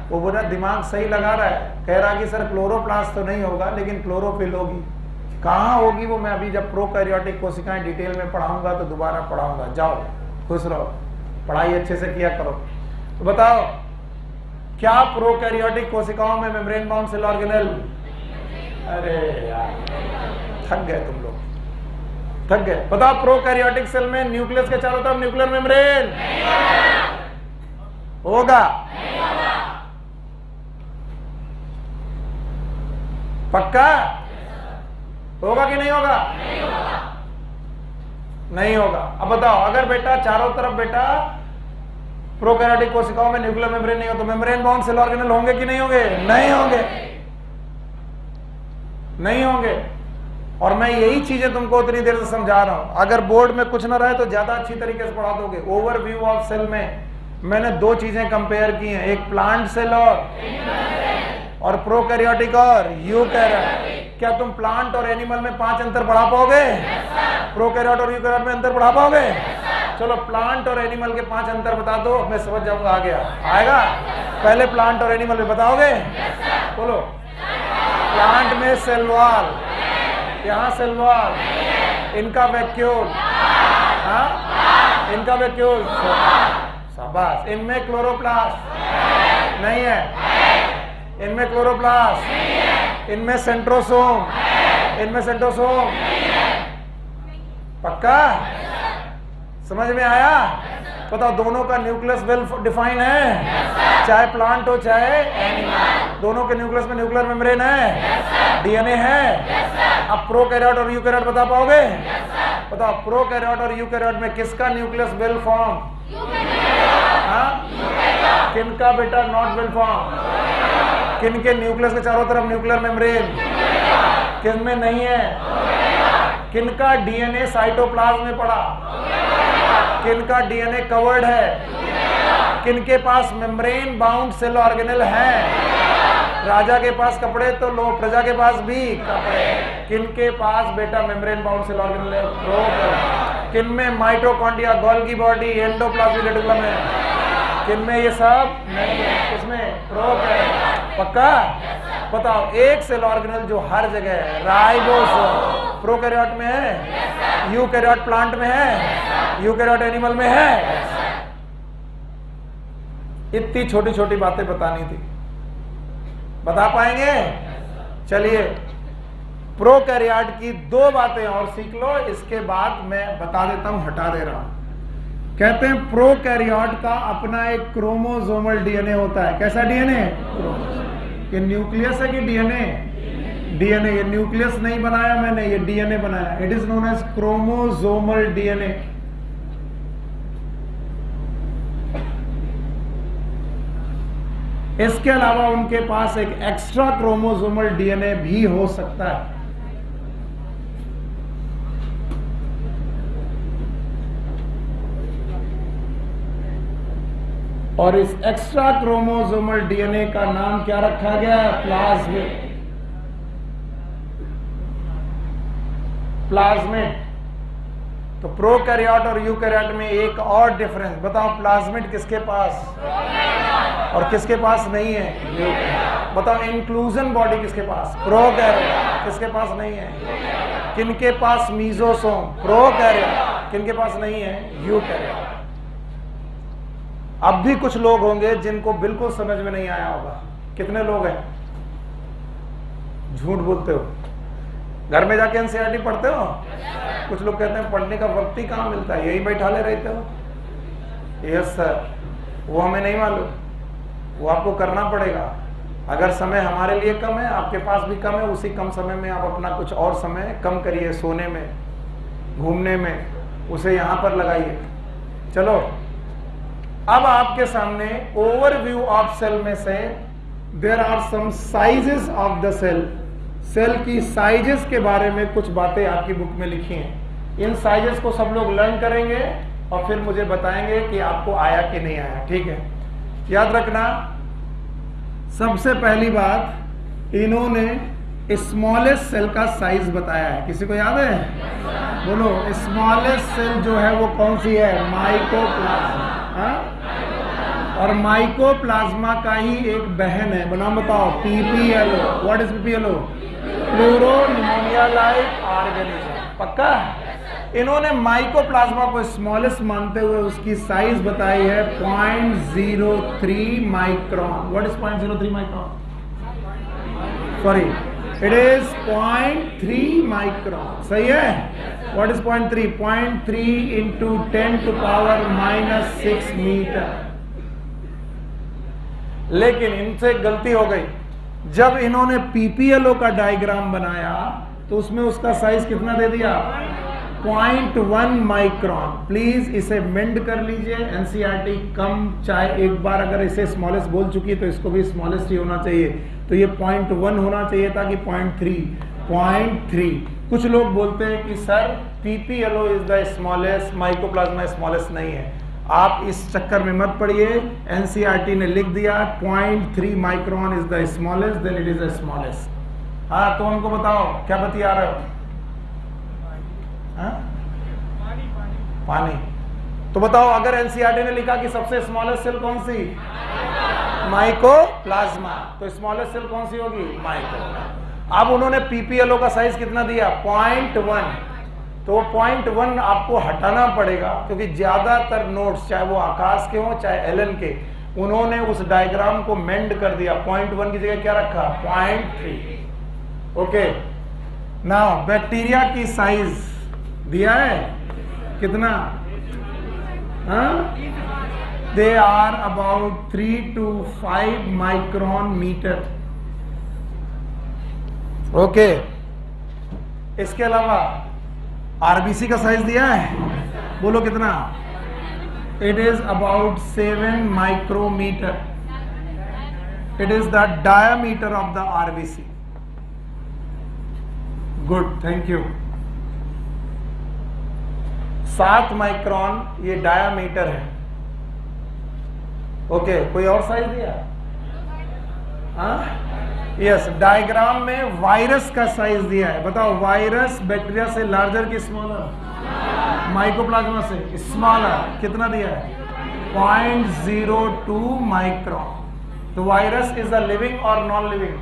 वो बोला दिमाग सही लगा रहा है, कह रहा कि सर क्लोरोप्लास्ट तो नहीं होगा लेकिन क्लोरोफिल होगी। कहाँ होगी वो मैं अभी जब प्रोकैरियोटिक कोशिकाएं डिटेल में पढ़ाऊंगा तो दोबारा पढ़ाऊंगा। जाओ खुश रहो, पढ़ाई अच्छे से किया करो। तो बताओ क्या प्रोकैरियोटिक कोशिकाओं में मेम्ब्रेन बाउंड सेल ऑर्गेनेल? अरे यार थक गए तुम लोग, थक गए। बताओ प्रोकैरियोटिक सेल में न्यूक्लियस के चारों तरफ न्यूक्लियर मेम्ब्रेन होगा? पक्का होगा कि नहीं होगा? नहीं होगा। अब बताओ अगर बेटा चारों तरफ बेटा प्रोकैरियोटिक कोशिकाओं में न्यूक्लियर मेम्ब्रेन नहीं हो तो मेम्ब्रेन बाउंड सेल ऑर्गेनेल होंगे कि नहीं होंगे? नहीं होंगे, नहीं होंगे। और मैं यही चीजें तुमको उतनी देर से समझा रहा हूं। अगर बोर्ड में कुछ ना रहे तो ज्यादा अच्छी तरीके से पढ़ा दोगे। ओवरव्यू ऑफ सेल में मैंने दो चीजें कंपेयर की हैं, एक प्लांट सेल और प्रोकैरियोटिक और यूकैरियोट। क्या तुम प्लांट और एनिमल में 5 अंतर पढ़ा पाओगे? प्रोकैरियोट और यूकैरियोट में अंतर पढ़ा पाओगे? चलो प्लांट और एनिमल के 5 अंतर बता दो, मैं समझ जाऊंगा। आ गया? आएगा? पहले प्लांट और एनिमल में बताओगे? बोलो। प्लांट में सेल वॉल, यहाँ सेल वॉल, इनका वैक्यूल, हाँ इनका वैक्यूल, शाबाश। इनमें क्लोरोप्लास्ट नहीं है, इनमें क्लोरोप्लास्ट, इनमें सेंट्रोसोम, इनमें सेंट्रोसोम। पक्का समझ में आया? बताओ दोनों का न्यूक्लियस वेल डिफाइन है, चाहे प्लांट हो चाहे एनिमल, दोनों के न्यूक्लियस में न्यूक्लियर मेम्ब्रेन है, डीएनए है। अब प्रोकैरियोट और यूकैरियोट बता पाओगे? बताओ प्रोकैरियोट और यूकैरियोट में किसका न्यूक्लियस वेल फॉर्म? किनका बेटा नॉट वेल फॉर्म? किनके न्यूक्लियस के चारों तरफ न्यूक्लियर मेम्ब्रेन, किनमें नहीं है? किनका डीएनए साइटोप्लाज्म में पड़ा, किनका डीएनए कवर्ड है, किनके पास मेम्ब्रेन बाउंड सेल ऑर्गेनेल है। राजा के पास कपड़े तो लो, प्रजा के पास भी कपड़े। किनके पास बेटा मेम्ब्रेन बाउंड सेल ऑर्गेनेल है? किनमें mitochondria, Golgi body, endoplasmic reticulum है? किनमें ये सब नहीं है? उसमें प्रोकैरियोट। पक्का? बताओ एक सेल ऑर्गेनेल जो हर जगह है, राइबोसोम, प्रोकैरियोट में है, यूकैरियोट प्लांट में है, यूकैरियोट एनिमल में है। इतनी छोटी छोटी बातें बतानी थी, बता पाएंगे? चलिए प्रोकैरियोट की 2 बातें और सीख लो, इसके बाद मैं बता देता हूं, हटा दे रहा हूं। कहते हैं प्रोकैरियोट का अपना एक क्रोमोसोमल डीएनए होता है। कैसा डीएनए? ये न्यूक्लियस है कि डीएनए? डीएनए। ये न्यूक्लियस नहीं बनाया मैंने, ये डीएनए बनाया। It is known as chromosomal DNA. इसके अलावा उनके पास एक एक्स्ट्रा क्रोमोसोमल डीएनए भी हो सकता है। और इस एक्स्ट्रा क्रोमोसोमल डीएनए का नाम क्या रखा गया? प्लाज्मिड। प्लाज्मिड। तो प्रोकैरियोट और यूकैरियोट में एक और डिफरेंस बताओ, प्लाज्मिड किसके पास? और किसके पास नहीं है? बताओ, इंक्लूजन बॉडी किसके पास? प्रोकैरियोट। किसके पास नहीं है? किनके पास मीजोसोम? प्रोकैरियोट। किनके पास नहीं है? यूकैरियोट। अब भी कुछ लोग होंगे जिनको बिल्कुल समझ में नहीं आया होगा। कितने लोग हैं? झूठ बोलते हो, घर में जाके एनसीईआरटी पढ़ते हो? कुछ लोग कहते हैं पढ़ने का वक्त ही कहाँ मिलता है, यही बैठा ले रहते हो। यस सर, वो हमें नहीं मालूम, वो आपको करना पड़ेगा। अगर समय हमारे लिए कम है, आपके पास भी कम है, उसी कम समय में आप अपना कुछ और समय कम करिए, सोने में, घूमने में, उसे यहां पर लगाइए। चलो, अब आपके सामने ओवरव्यू ऑफ सेल में से there are some sizes of the cell. Cell की साइजेस के बारे में कुछ बातें आपकी बुक में लिखी हैं। इन साइजेस को सब लोग लर्न करेंगे और फिर मुझे बताएंगे कि आपको आया कि नहीं आया। ठीक है, याद रखना। सबसे पहली बात, इन्होंने स्मॉलेस्ट सेल का साइज बताया है। किसी को याद है? बोलो, स्मॉलेस्ट सेल जो है वो कौन सी है? माइकोप्लाज्मा। और माइकोप्लाज्मा का ही एक बहन है, बनाओ बताओ, PPLO. What is PPLO? Pleuropneumonia like organism. पक्का? इन्होंने माइकोप्लाज्मा को स्मॉलेस्ट मानते हुए उसकी साइज बताई है 0.03 micron. What is 0.03 micron? Sorry, it is 0.3 micron. सही है? What is 0.3? 0.3 into 10⁻⁻6 metre. लेकिन इनसे गलती हो गई। जब इन्होंने पीपीएलओ का डायग्राम बनाया तो उसमें उसका साइज कितना दे दिया? 0.1 माइक्रोन। प्लीज इसे मेंड कर लीजिए। एनसीईआरटी कम, चाहे एक बार अगर इसे स्मॉलेस्ट बोल चुकी तो इसको भी स्मॉलेस्ट ही होना चाहिए। तो ये 0.1 होना चाहिए था कि 0.3। कुछ लोग बोलते हैं कि sir PPLO is the smallest, mycoplasma smallest नहीं है। आप इस चक्कर में मत पड़िए। एनसीईआरटी ने लिख दिया 0.3 micron is the smallest, then it is the smallest. हाँ, तो हमको बताओ क्या बतिया रहे हो? हाँ? पानी। तो बताओ, अगर एनसीईआरटी ने लिखा कि सबसे स्मॉलेस्ट सेल कौन सी? माइकोप्लाज्मा, तो स्मॉलेस्ट सेल कौन सी होगी? माइको। अब उन्होंने पीपीएलओ का साइज कितना दिया? 0.1। तो 0.1 आपको हटाना पड़ेगा, क्योंकि ज्यादातर नोट्स, चाहे वो आकाश के हो चाहे एलन के, उन्होंने उस डायग्राम को मेंड कर दिया। 0.1 की जगह क्या रखा? 0.3। ओके, नाउ बैक्टीरिया की साइज दिया है कितना? They are about 3 to 5 micron metre. Okay, इसके अलावा आरबीसी का साइज दिया है, बोलो कितना? It is about 7 micrometre. It is the diameter of the RBC. Good, thank you. 7 micron ये डायामीटर है। ओके, कोई और साइज दिया? यस, डायग्राम में वायरस का साइज दिया है। बताओ, वायरस बैक्टीरिया से लार्जर कि स्मॉलर? माइकोप्लाज्मा से स्मॉलर। कितना दिया है? 0.02 माइक्रोन। तो वायरस इज अ लिविंग और non living?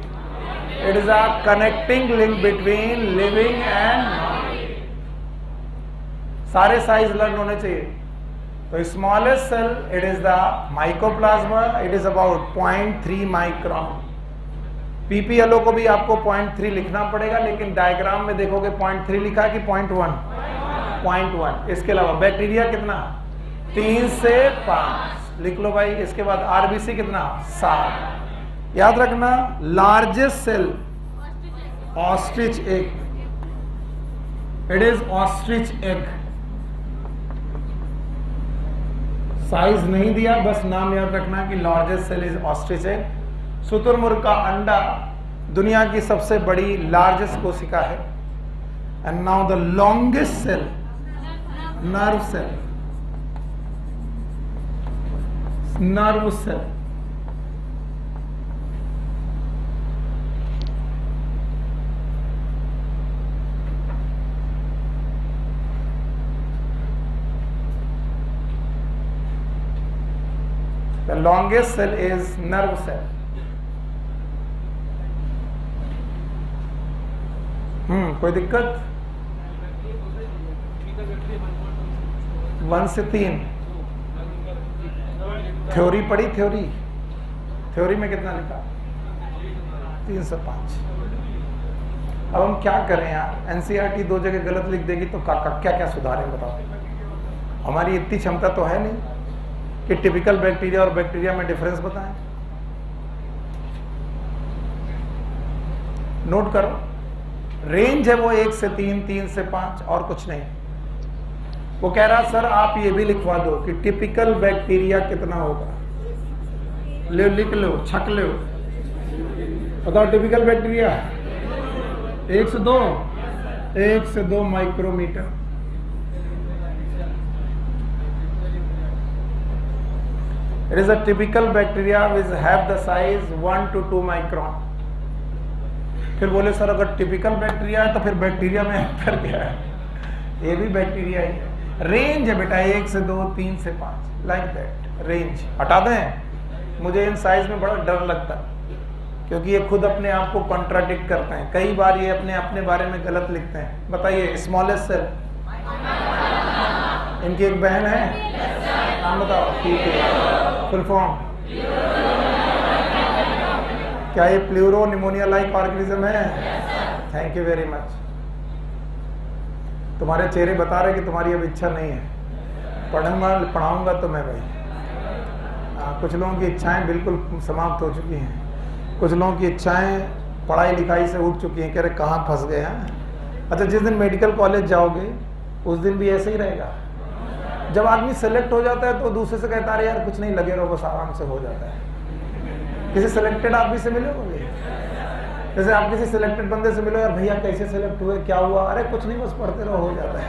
It is a connecting link between living and non living. सारे साइज लर्न होने चाहिए। तो smallest cell it is the mycoplasma, it is about 0.3 micron. PPLO को भी आपको 0.3 लिखना पड़ेगा, लेकिन डायग्राम में देखोगे 0.3 लिखा है कि 0.1? 0.1। इसके अलावा बैक्टीरिया कितना? 3 से 5 लिख लो भाई। इसके बाद आरबीसी कितना? 7। याद रखना, largest cell ostrich egg. It is ostrich egg. Size नहीं दिया, बस नाम याद रखना कि largest cell is ostrich egg. शुतुरमुर्ग का अंडा दुनिया की सबसे बड़ी लार्जेस्ट कोशिका है। And now the longest cell, nerve cell. Nerve cell the longest cell is nerve cell. 'कोई दिक्कत? 1 से 3 थ्योरी पढ़ी? थ्योरी में कितना लिखा? 3 से 5। अब हम क्या करें यार, एनसीईआरटी 2 जगह गलत लिख देगी तो क्या क्या सुधारें बताओ। हमारी इतनी क्षमता तो है नहीं कि टिपिकल बैक्टीरिया और बैक्टीरिया में डिफरेंस बताएं। नोट करो, रेंज है वो 1 से 3, 3 से 5 और कुछ नहीं। वो कह रहा सर आप ये भी लिखवा दो कि टिपिकल बैक्टीरिया कितना होगा। ले लिख लो, छक लो, बताओ टिपिकल बैक्टीरिया 1 से 2 micrometer. It is a typical bacteria which have the size 1 to 2 micron. फिर बोले सर अगर टिपिकल बैक्टीरिया है तो फिर बैक्टीरिया में अंतर क्या है? ये भी बैक्टीरिया ही है। रेंज है बेटा 1 से 2, 3 से 5, लाइक दैट रेंज। हटा दें, मुझे इन साइज में बड़ा डर लगता है क्योंकि ये खुद अपने आप को कॉन्ट्राडिक्ट करते हैं। कई बार ये अपने बारे में गलत लिखते हैं। बताइए, स्मॉलेस्ट सेल, इनकी एक बहन है, नाम बताओ। ठीक है, फुल फॉर्म क्या ये प्लूरो निमोनिया लाइक ऑर्गेनिज्म है? Thank you very much. तुम्हारे चेहरे बता रहे कि तुम्हारी अब इच्छा नहीं है। पढ़ाऊंगा तो मैं भाई। कुछ लोगों की इच्छाएं बिल्कुल समाप्त हो चुकी हैं। कुछ लोगों की इच्छाएं पढ़ाई लिखाई से उठ चुकी हैं। कह रहे कहाँ फंस गए हैं। अच्छा, जिस दिन मेडिकल कॉलेज जाओगे उस दिन भी ऐसे ही रहेगा। जब आदमी सेलेक्ट हो जाता है तो दूसरे से कहता है यार कुछ नहीं, लगे रहो, बस आराम से हो जाता है। किसी सिलेक्टेड आदमी से मिलोगे, जैसे आप किसी सिलेक्टेड बंदे से मिलो, यार भैया कैसे सिलेक्ट हुए, क्या हुआ? अरे कुछ नहीं, बस पढ़ते रहो, हो जाता है।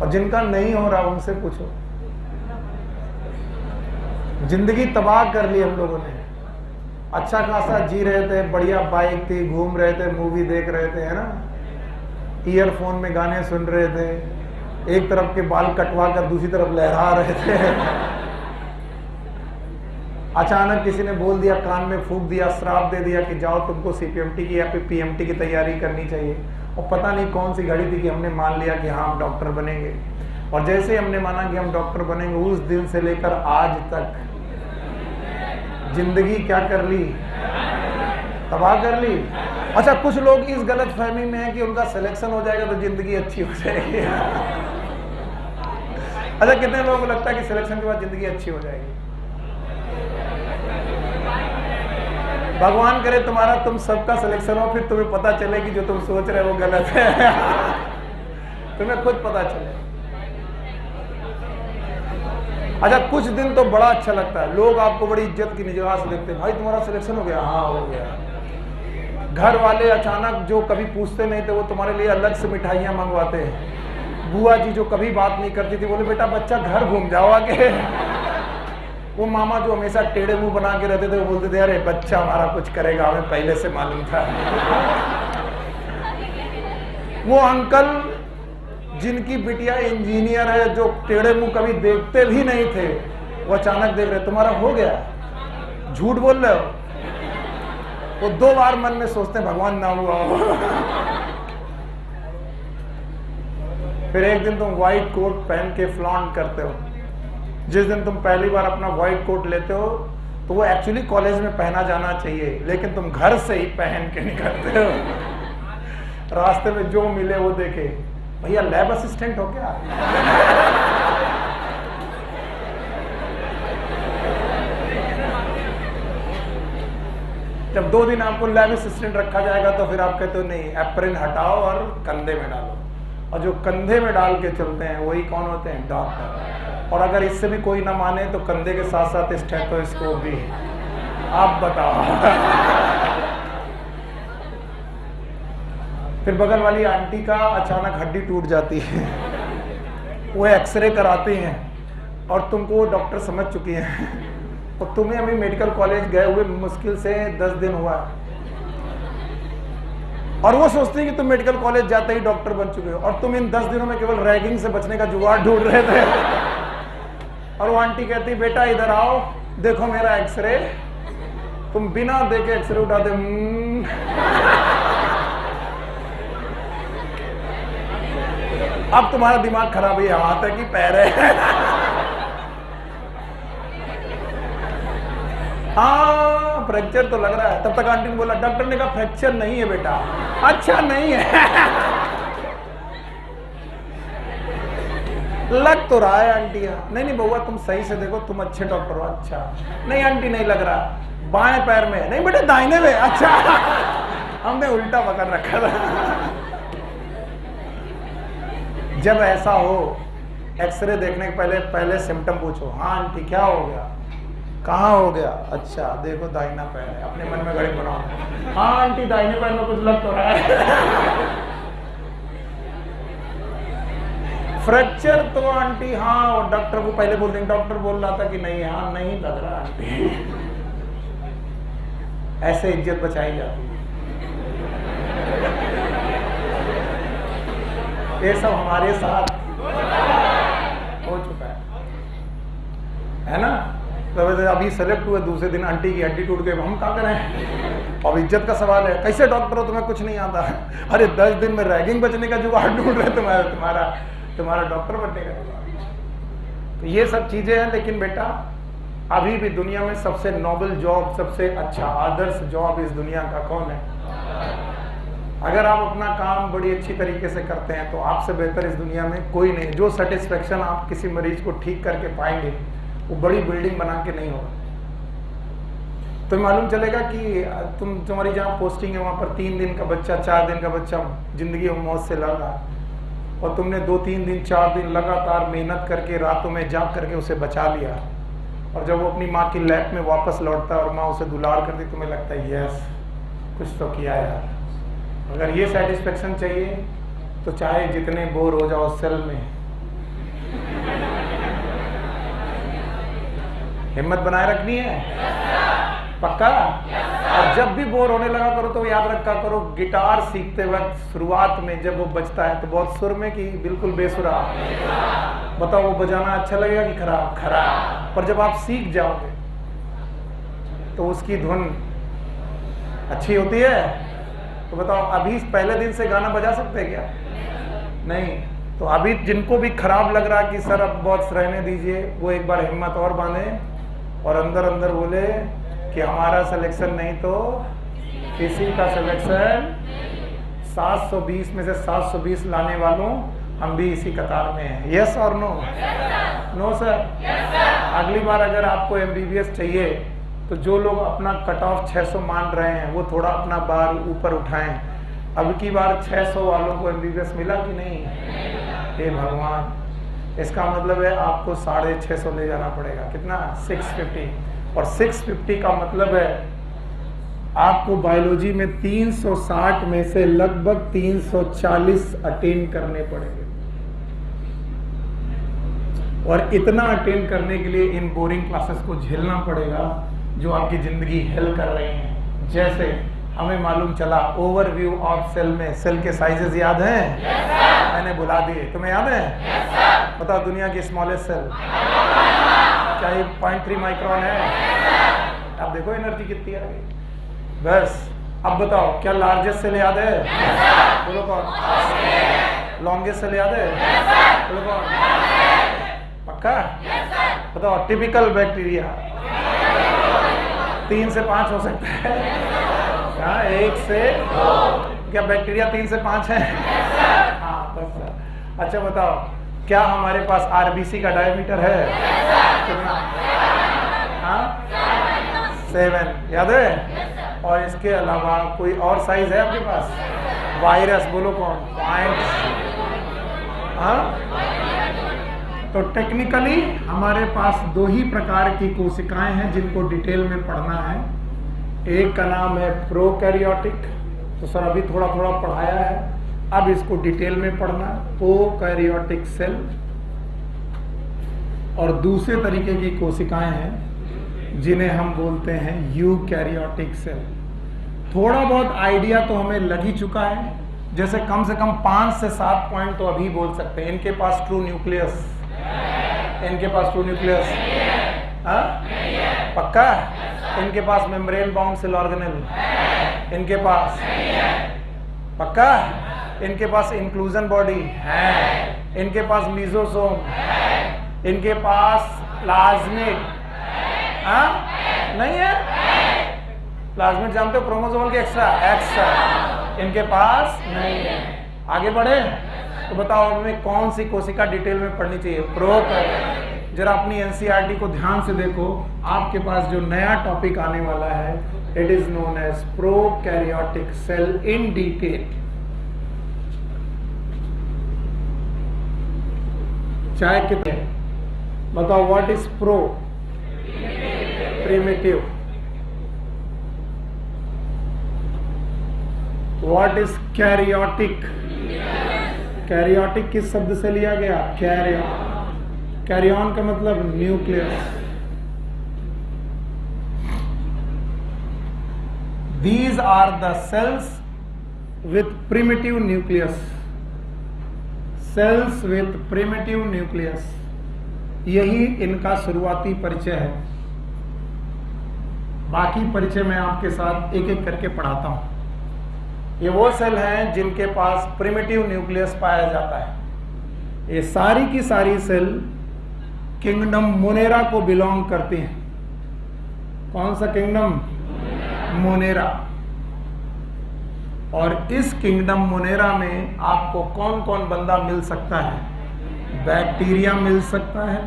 और जिनका नहीं हो रहा उनसे पूछो। जिंदगी तबाह कर ली हम लोगों ने। अच्छा खासा जी रहे थे, बढ़िया बाइक थी, घूम रहे थे, मूवी देख रहे थे, है ना, ईयरफोन में गाने सुन रहे थे, एक तरफ के बाल कटवा कर दूसरी तरफ लहरा रहे थे। अचानक किसी ने बोल दिया, कान में फूंक दिया, श्राप दे दिया कि जाओ तुमको सीपीएमटी की या फिर पीएमटी की तैयारी करनी चाहिए। और पता नहीं कौन सी घड़ी थी कि हमने मान लिया कि हाँ हम डॉक्टर बनेंगे। और जैसे हमने माना कि हम डॉक्टर बनेंगे, उस दिन से लेकर आज तक जिंदगी क्या कर ली? तबाह कर ली। अच्छा, कुछ लोग इस गलत फहमी में है कि उनका सिलेक्शन हो जाएगा तो जिंदगी अच्छी हो जाएगी। अच्छा, कितने लोगों को लगता है कि सिलेक्शन के बाद जिंदगी अच्छी हो जाएगी? भगवान करे तुम्हारा, तुम सबका सिलेक्शन हो, फिर तुम्हें पता चले कि जो तुम सोच रहे हो वो गलत है। तुम्हें खुद पता चले। अच्छा, कुछ दिन तो बड़ा अच्छा लगता है, लोग आपको बड़ी इज्जत की निगाह से देखते हैं, भाई तुम्हारा सिलेक्शन हो गया? हाँ हो गया। घर वाले अचानक जो कभी पूछते नहीं थे वो तुम्हारे लिए अलग से मिठाइयाँ मंगवाते हैं। बुआ जी जो कभी बात नहीं करती थी, बोले बेटा बच्चा घर घूम जाओ आके। वो मामा जो हमेशा टेढ़े मुंह बना के रहते थे वो बोलते थे अरे बच्चा हमारा कुछ करेगा, हमें पहले से मालूम था। वो अंकल जिनकी बिटिया इंजीनियर है, जो टेढ़े मुंह कभी देखते भी नहीं थे, वो अचानक देख रहे तुम्हारा हो गया, झूठ बोल रहे हो। वो 2 बार मन में सोचते हैं भगवान ना हुआ हो। फिर एक दिन तुम व्हाइट कोट पहन के फ्लॉन्ट करते हो। जिस दिन तुम पहली बार अपना व्हाइट कोट लेते हो तो वो एक्चुअली कॉलेज में पहना जाना चाहिए, लेकिन तुम घर से ही पहन के निकलते हो। रास्ते में जो मिले वो देखे, भैया लैब असिस्टेंट हो क्या? जब 2 दिन आपको लैब असिस्टेंट रखा जाएगा तो फिर आप कहते हो नहीं, एप्रिन हटाओ और कंधे में डालो। और जो कंधे में डाल के चलते हैं वही कौन होते हैं? डॉक्टर। और अगर इससे भी कोई ना माने तो कंधे के साथ साथ स्टेथोस्कोप भी। आप बताओ। फिर बगल वाली आंटी का अचानक हड्डी टूट जाती है, वो एक्सरे कराती हैं और तुमको वो डॉक्टर समझ चुकी हैं, और तुम्हें अभी मेडिकल कॉलेज गए हुए मुश्किल से 10 दिन हुआ। और वो सोचती है कि तुम मेडिकल कॉलेज जाते ही डॉक्टर बन चुके हो और तुम इन 10 दिनों में केवल रैगिंग से बचने का जुगाड़ ढूंढ रहे थे। और वो आंटी कहती, बेटा इधर आओ, देखो मेरा एक्सरे। तुम बिना देखे एक्सरे उठा दे। अब तुम्हारा दिमाग खराब है, हाथ है कि पैर है? हाँ फ्रैक्चर तो लग रहा है। तब तक आंटी ने बोला, डॉक्टर ने कहा फ्रैक्चर नहीं है बेटा। अच्छा नहीं है। लग तो रहा है आंटी। नहीं नहीं बउआ तुम सही से देखो, तुम अच्छे डॉक्टर हो। अच्छा नहीं आंटी नहीं लग रहा, बाएं पैर में। नहीं बेटा दाहिने में। अच्छा हमने उल्टा पकड़ रखा था। जब ऐसा हो, एक्सरे देखने के पहले सिम्टम पूछो। हाँ आंटी क्या हो गया? कहाँ हो गया? अच्छा देखो दाहिना पैर है। अपने मन में घड़ी बनाओ। हाँ आंटी दाहिने पैर में कुछ लग तो रहा है। फ्रैक्चर तो आंटी हाँ, डॉक्टर को पहले बोल देंगे। डॉक्टर बोल रहा था कि नहीं, हाँ नहीं लग रहा आंटी। ऐसे इज्जत बचाई जाती है। ये सब हमारे साथ हो चुका है ना? तो अभी सेलेक्ट हुए, दूसरे दिन आंटी की हड्डी टूट गई, हम क्या करें? अब इज्जत का सवाल है। कैसे डॉक्टर हो, तुम्हें कुछ नहीं आता? अरे 10 दिन में रैगिंग बचने का जुगाड़ ढूंढ रहे तुम्हारा डॉक्टर बनने का जुगाड़। तो ये सब चीजें हैं। लेकिन बेटा अभी भी दुनिया में सबसे नोबल जॉब, सबसे अच्छा आदर्श जॉब इस दुनिया का कौन है? अगर आप अपना काम बड़ी अच्छी तरीके से करते हैं तो आपसे बेहतर इस दुनिया में कोई नहीं। जो सेटिस्फेक्शन आप किसी मरीज को ठीक करके पाएंगे वो बड़ी बिल्डिंग बना के नहीं होगा। तो मालूम चलेगा कि तुम्हारी जहाँ पोस्टिंग है वहाँ पर 3 दिन का बच्चा, 4 दिन का बच्चा जिंदगी में मौत से लड़ रहा है, और तुमने 2-3 दिन 4 दिन लगातार मेहनत करके रातों में जाग करके उसे बचा लिया। और जब वो अपनी माँ की लैप में वापस लौटता है और माँ उसे दुलार करती, तुम्हें लगता है यस कुछ तो किया यार। अगर ये सेटिस्फेक्शन चाहिए तो चाहे जितने बोर हो जाओ सेल में, हिम्मत बनाए रखनी है। पक्का? और जब भी बोर होने लगा करो तो याद रखा करो, गिटार सीखते वक्त शुरुआत में जब वो बजता है तो बहुत सुर में कि बिल्कुल बेसुरा। बताओ वो बजाना अच्छा लगेगा कि खराब? खराब। पर जब आप सीख जाओगे तो उसकी धुन अच्छी होती है। तो बताओ अभी पहले दिन से गाना बजा सकते हैं क्या? नहीं। तो अभी जिनको भी खराब लग रहा कि सर अब बहुत रहने दीजिए, वो एक बार हिम्मत और बांधे और अंदर अंदर बोले कि हमारा सिलेक्शन नहीं तो किसी का सिलेक्शन। 720 में से 720 लाने वालों हम भी इसी कतार में हैं। यस और नो? No sir. अगली बार अगर आपको MBBS चाहिए तो जो लोग अपना कट ऑफ 600 मान रहे हैं वो थोड़ा अपना बार ऊपर उठाएं। अब की बार 600 वालों को MBBS मिला कि नहीं? हे भगवान, इसका मतलब है आपको 650 ले जाना पड़ेगा। कितना? 650। और 650 का मतलब है आपको बायोलॉजी में 360 में से लगभग 340 अटेंड करने पड़ेंगे। और इतना अटेंड करने के लिए इन बोरिंग क्लासेस को झेलना पड़ेगा जो आपकी जिंदगी हेल कर रही हैं। जैसे हमें मालूम चला ओवरव्यू ऑफ सेल में सेल के साइजेस याद हैं? yes, मैंने बुला दिए, तुम्हें याद है? yes, बताओ दुनिया की स्मॉलेस्ट सेल क्या ये 0.3 माइक्रोन है? yes, अब देखो एनर्जी कितनी आ गई। बस अब बताओ क्या लार्जेस्ट सेल याद है? yes, बोलो कौन? लॉन्गेस्ट सेल याद है? yes, बोलो कौन? पक्का? yes, बताओ टिपिकल बैक्टीरिया 3 से 5 हो सकता है क्या? 1 से 2। क्या बैक्टीरिया 3 से 5 है? हाँ बस। अच्छा बताओ क्या हमारे पास RBC का डायमीटर है? कितना? हाँ 7 याद है? और इसके अलावा कोई और साइज है आपके पास? वायरस बोलो कौन? हाँ तो टेक्निकली हमारे पास 2 ही प्रकार की कोशिकाएं हैं जिनको डिटेल में पढ़ना है। एक का नाम है प्रोकैरियोटिक, तो सर अभी थोड़ा थोड़ा पढ़ाया है, अब इसको डिटेल में पढ़ना। Prokaryotic cell. और दूसरे तरीके की कोशिकाएं हैं जिन्हें हम बोलते हैं यूकैरियोटिक सेल। थोड़ा बहुत आइडिया तो हमें लग ही चुका है, जैसे कम से कम 5 से 7 पॉइंट तो अभी बोल सकते हैं। इनके पास ट्रू न्यूक्लियस, इनके पास ट्रू न्यूक्लियस, हाँ पक्का? इनके पास मेम्ब्रेन बाउंड सेल ऑर्गेनेल, इनके पास पक्का? इनके पास इंक्लूजन बॉडी है, इनके पास मीजोसोम, इनके पास प्लाज्मिड, हाँ नहीं है? प्लाज्मिड जानते हो, क्रोमोसोमल के एक्स्ट्रा इनके पास नहीं है। आगे बढ़े तो बताओ हमें कौन सी कोशिका डिटेल में पढ़नी चाहिए? प्रोकैरियोटिक। जरा अपनी एनसीईआरटी को ध्यान से देखो, आपके पास जो नया टॉपिक आने वाला है, it is known as prokaryotic cell in detail. चाहे कितने बताओ, what is pro? Primitive. What is karyotic? Karyotic किस शब्द से लिया गया? कैरियन। कैरियन का मतलब nucleus. These are the cells with primitive nucleus. Cells with primitive nucleus. यही इनका शुरुआती परिचय है। बाकी परिचय मैं आपके साथ एक एक करके पढ़ाता हूं। ये वो सेल हैं जिनके पास प्रिमिटिव न्यूक्लियस पाया जाता है। ये सारी की सारी सेल किंगडम मोनेरा को बिलोंग करती हैं। कौन सा किंगडम? मोनेरा। और इस किंगडम मोनेरा में आपको कौन कौन बंदा मिल सकता है? बैक्टीरिया मिल सकता है,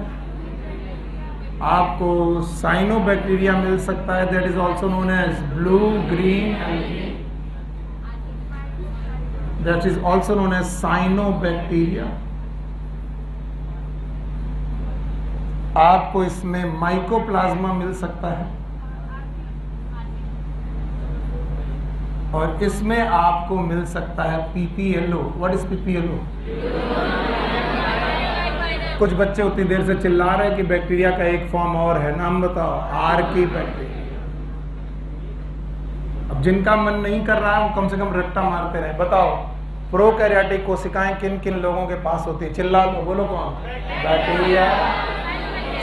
आपको साइनोबैक्टीरिया मिल सकता है, that is also known as blue green, that is also known as cyanobacteria. आपको इसमें माइकोप्लाज्मा मिल सकता है, और इसमें आपको मिल सकता है पीपीएलओ। What is PPLO? कुछ बच्चे उतनी देर से चिल्ला रहे हैं कि बैक्टीरिया का एक फॉर्म और है, नाम बताओ। Archie bacteria. अब जिनका मन नहीं कर रहा है वो कम से कम रट्टा मारते रहे। बताओ प्रोकैरियोटिक कोशिकाएं किन किन लोगों के पास होती है? चिल्ला लो, बोलो कौन? बैक्टीरिया,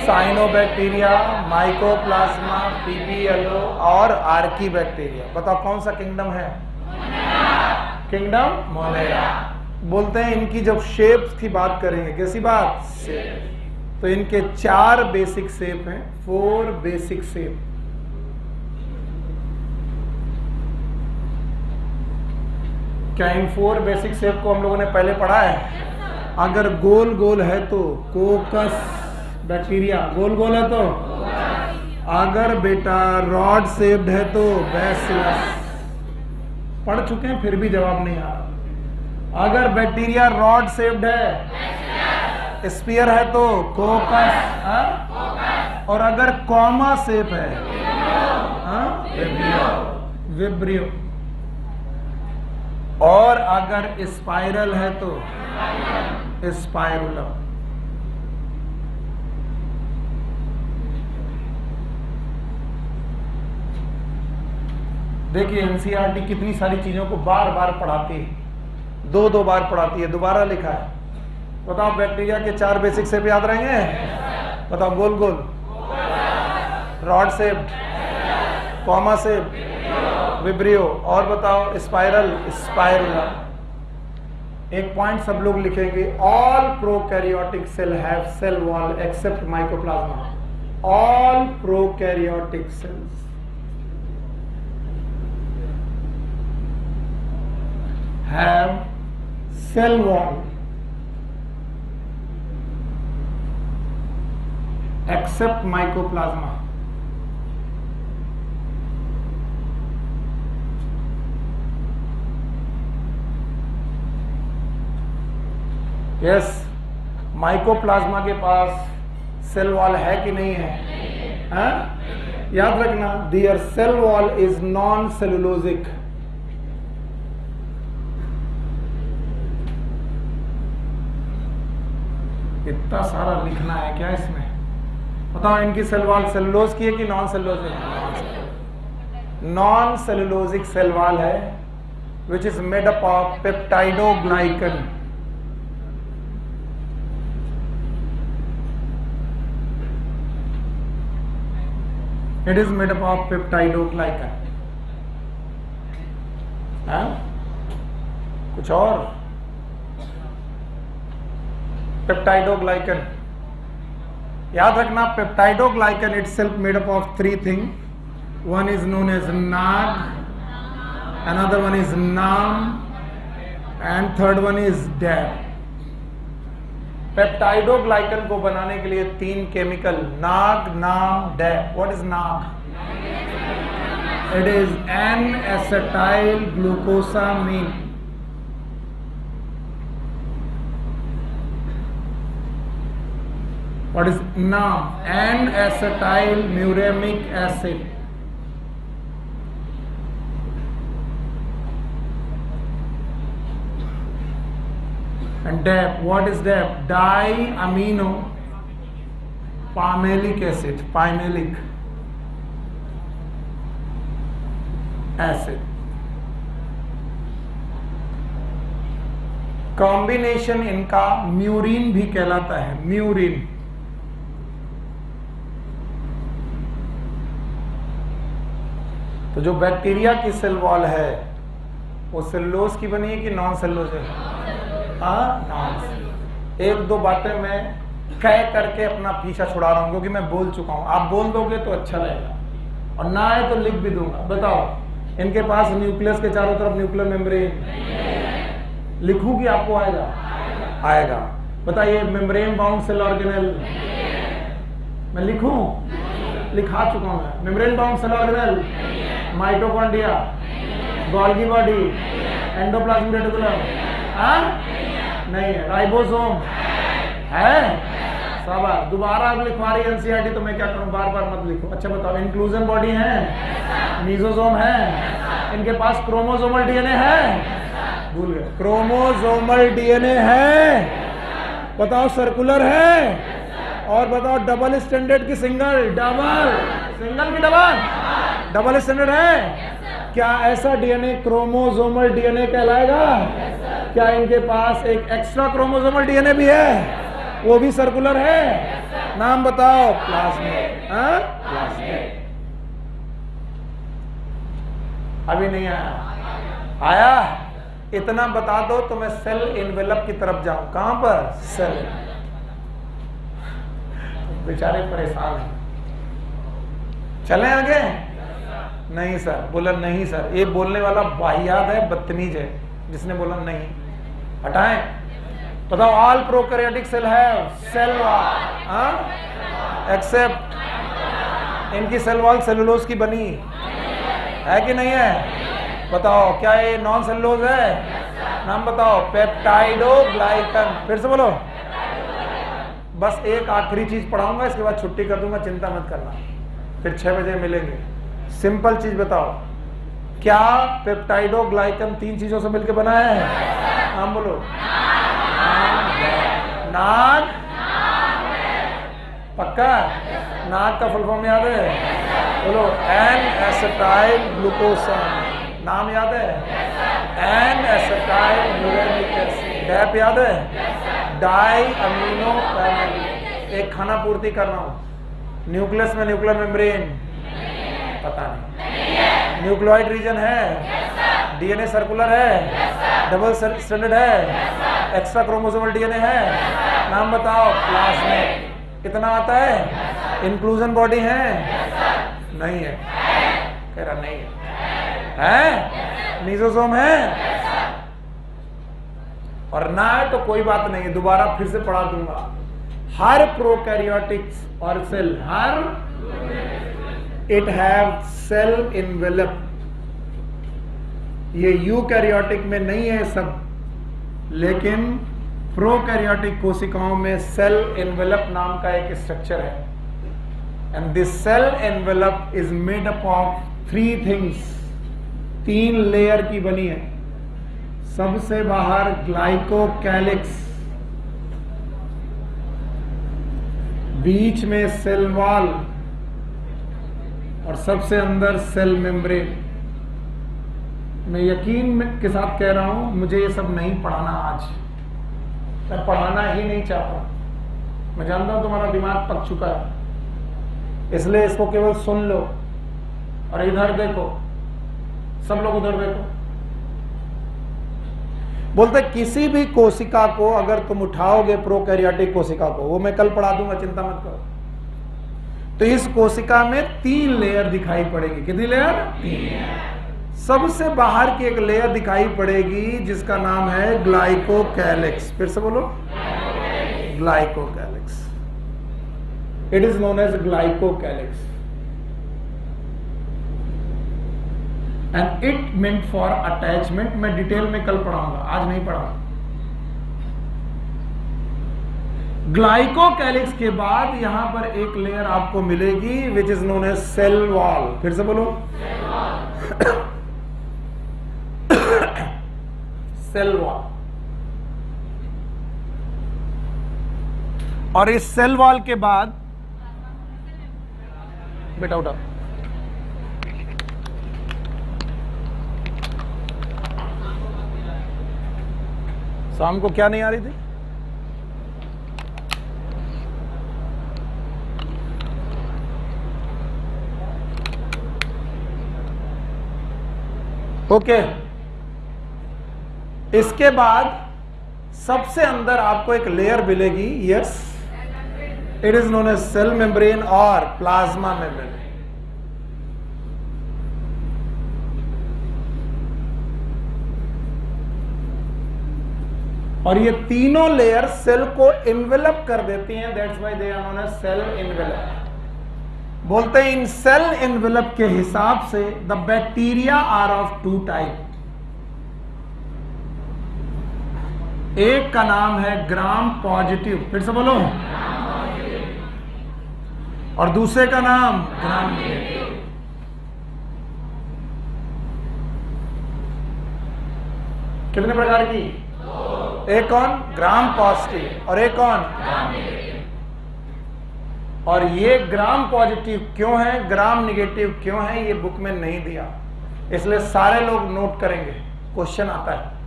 साइनोबैक्टीरिया, माइकोप्लाज्मा, पीपीएलओ और आर्की बैक्टीरिया। बताओ कौन सा किंगडम है? Kingdom Monera. बोलते हैं इनकी जब शेप्स की बात करेंगे, कैसी बात? शेप। तो इनके 4 बेसिक शेप हैं, 4 बेसिक शेप। क्या इन 4 बेसिक शेप को हम लोगों ने पहले पढ़ा है? अगर गोल गोल है तो कोकस बैक्टीरिया, गोल गोल है तो। अगर बेटा रॉड शेप्ड है तो बैसिलस। पढ़ चुके हैं फिर भी जवाब नहीं आ रहा। अगर बैक्टीरिया रॉड शेप्ड है, स्फीयर है तो कोकस, और अगर कॉमा शेप है विब्रियो, और अगर स्पाइरल है तो स्पाइरुलम। देखिए एनसीईआरटी कितनी सारी चीजों को बार बार पढ़ाती है, 2-2 बार पढ़ाती है, दोबारा लिखा है। बताओ बैक्टीरिया के 4 बेसिक शेप याद रहेंगे? बताओ गोल गोल, rod shape, comma shape, vibrio, और बताओ स्पाइरल, स्पाइरुलम। एक पॉइंट सब लोग लिखेंगे, all prokaryotic cell have cell wall except mycoplasma. All prokaryotic cells have cell wall except mycoplasma. Yes, mycoplasma के पास सेल वॉल है कि नहीं है? हाँ? याद रखना, their cell wall is non-cellulosic. इतना सारा लिखना है क्या इसमें? बताओ इनकी सेल वॉल सेलुलोज की है कि नॉन सेलुलोज है? नॉन सेलुलोजिक सेल वॉल है which is made up of peptidoglycan. It is made up of peptidoglycan. कुछ और? पेप्टाइडोग्लाइकन याद रखना, peptidoglycan itself made up of 3 thing. One is known as NAG, another one is NAM, and third one is DAP. Peptidoglycan को बनाने के लिए 3 chemical, NAG, NAM, DAP. What is NAG? It is N-acetyl glucosamine। What is NAM? N-acetyl muramic acid। And DAP, what is DAP? Diamino palmalic acid, palmalic acid। Combination इनका murine भी कहलाता है, murine. तो जो बैक्टीरिया की cell wall है वो cellulose की बनी है कि नॉन सेलुलोज है? नॉन। एक दो बातें मैं कह करके अपना पीछा छुड़ा रहा हूं क्योंकि मैं बोल चुका हूं। आप बोल दोगे तो अच्छा लगेगा, और ना आए तो लिख भी दूंगा। बताओ, इनके पास न्यूक्लियस के चारों तरफ न्यूक्लियर मेम्ब्रेन, लिखूं कि आपको आएगा? आएगा। बताइए, मेम्ब्रेन बाउंड सेल ऑर्गेनेल, मैं लिखूं? लिखा चुका हूं मैं। Membrane bound cell organelle, mitochondria, Golgi body, endoplasmic reticulum, नहीं है। राइबोसोम है? शाबाश। दोबारा अब लिखवा रही एनसीईआरटी तो मैं क्या करूं, बार बार मत लिखो। अच्छा बताओ, इंक्लूजन बॉडी है, मीजोसोम है, इनके पास क्रोमोसोमल डीएनए है? भूल गए, क्रोमोसोमल डीएनए है। बताओ, सर्कुलर है? और बताओ, डबल स्टैंडर्ड की सिंगल? डबल। सिंगल की डबल? डबल स्टैंडर्ड है। क्या ऐसा डीएनए क्रोमोसोमल डीएनए कहलाएगा? क्या इनके पास एक एक्स्ट्रा क्रोमोसोमल डीएनए भी है? वो भी सर्कुलर है? नाम बताओ। प्लाज्मिड। प्लाज्मिड। अभी नहीं आया? आया? इतना बता दो तो मैं सेल एनवेलप की तरफ जाऊं। कहां पर? सेल। बेचारे परेशान हैं। चलें आगे? नहीं सर। बोला नहीं सर, ये बोलने वाला वाहियात है, बदतमीज है जिसने बोला नहीं। हटाएं। बताओ, ऑल प्रोकैरियोटिक सेल है सेल वॉल एक्सेप्ट इनकी सेल वॉल सेलुलोज की बनी है कि नहीं है? बताओ, क्या ये नॉन सेलुलोज है? नाम बताओ। पेप्टाइडोग्लाइकन। फिर से बोलो। बस एक आखिरी चीज पढ़ाऊंगा, इसके बाद छुट्टी कर दूंगा, चिंता मत करना। फिर 6 बजे मिलेंगे। सिंपल चीज बताओ, क्या पेप्टाइडोग्लाइकन 3 चीजों से मिलकर बना है? नाम बोलो। नाग? पक्का? नाग का फुल फॉर्म याद है? बोलो। N-acetyl glucosamine। नाम याद है? N-acetyl muramic acid। डैप याद है? डाइअमीनो पैरामिड। एक खाना पूर्ति कर रहा हूं। न्यूक्लियस में न्यूक्लियर मेम्ब्रेन? पता नहीं। न्यूक्लियोइड रीजन है? डीएनए सर्कुलर है? डबल स्टैंडर्ड है? एक्स्ट्रा क्रोमोसोमल डीएनए है? नाम बताओ। प्लाज्मिड। कितना आता है? इंक्लूजन बॉडी है? नहीं है। कह रहा नहीं है। मीजोसोम है? और ना है तो कोई बात नहीं है, दोबारा फिर से पढ़ा दूंगा। हर प्रोकैरियोटिक्स और सेल, हर इट हैव सेल एनवेलप। ये यूकैरियोटिक में नहीं है सब, लेकिन प्रोकैरियोटिक कोशिकाओं में सेल एनवेलप नाम का एक स्ट्रक्चर है। And this cell envelope is made up of 3 things. 3 layer की बनी है। सबसे बाहर ग्लाइकोकैलिक्स, बीच में सेल वॉल, और सबसे अंदर सेल मेम्ब्रेन। मैं यकीन के साथ कह रहा हूं, मुझे ये सब नहीं पढ़ाना आज, मैं पढ़ाना ही नहीं चाहता। मैं जानता हूं तुम्हारा दिमाग पक चुका है, इसलिए इसको केवल सुन लो और इधर देखो, सब लोग उधर देखो। बोलते किसी भी कोशिका को अगर तुम उठाओगे, प्रोकैरियोटिक कोशिका को, वो मैं कल पढ़ा दूंगा, चिंता मत करो, तो इस कोशिका में 3 लेयर दिखाई पड़ेगी। कितनी लेयर? 3। सबसे बाहर की एक लेयर दिखाई पड़ेगी जिसका नाम है ग्लाइकोकैलिक्स। फिर से बोलो, glycocalyx. It is known as glycocalyx and it meant for attachment. मैं डिटेल में कल पढ़ाऊंगा, आज नहीं पढ़ाऊंगा। ग्लाइकोकैलिक्स के बाद यहां पर एक लेयर आपको मिलेगी which is known as cell wall. फिर से बोलो, सेल वॉल। और इस सेल वॉल के बाद, बेटा उठा, शाम को क्या नहीं आ रही थी? ओके। इसके बाद सबसे अंदर आपको एक लेयर मिलेगी, yes, it is known as cell membrane और प्लाज्मा मेम्ब्रेन। और ये तीनों लेयर सेल को इन्वेलप कर देती हैं, that's why they are known as cell envelope. बोलते हैं इन सेल इन्वेलप के हिसाब से the bacteria are of 2 type. एक का नाम है ग्राम पॉजिटिव, फिर से बोलो, और दूसरे का नाम ग्राम नेगेटिव। कितने प्रकार की? एक कौन? ग्राम पॉजिटिव, और एक कौन? Gram negative. और ये ग्राम पॉजिटिव क्यों है, ग्राम नेगेटिव क्यों है, ये बुक में नहीं दिया, इसलिए सारे लोग नोट करेंगे, क्वेश्चन आता है,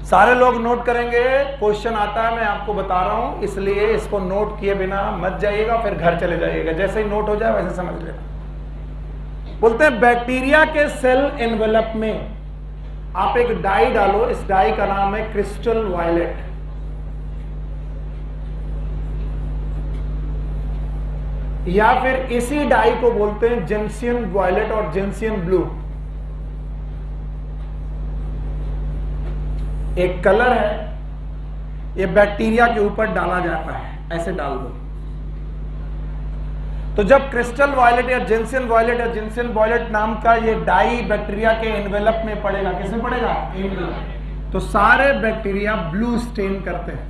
सारे लोग नोट करेंगे, क्वेश्चन आता है, मैं आपको बता रहा हूं, इसलिए इसको नोट किए बिना मत जाइएगा, फिर घर चले जाइएगा, जैसे ही नोट हो जाए वैसे समझ लेना। बोलते हैं बैक्टीरिया के सेल एनवेलप में आप एक डाई डालो, इस डाई का नाम है क्रिस्टल वायलेट। या फिर इसी डाई को बोलते हैं जेंसियन वायलेट और जेंसियन ब्लू। एक कलर है, ये बैक्टीरिया के ऊपर डाला जाता है, ऐसे डाल दो। तो जब क्रिस्टल वायलेट या जेंसियन वायलेट या जेंसियन वायलेट नाम का ये डाई बैक्टीरिया के एनवेलप में पड़ेगा, किसमें पड़ेगा? एनवेलप। तो सारे बैक्टीरिया ब्लू स्टेन करते हैं,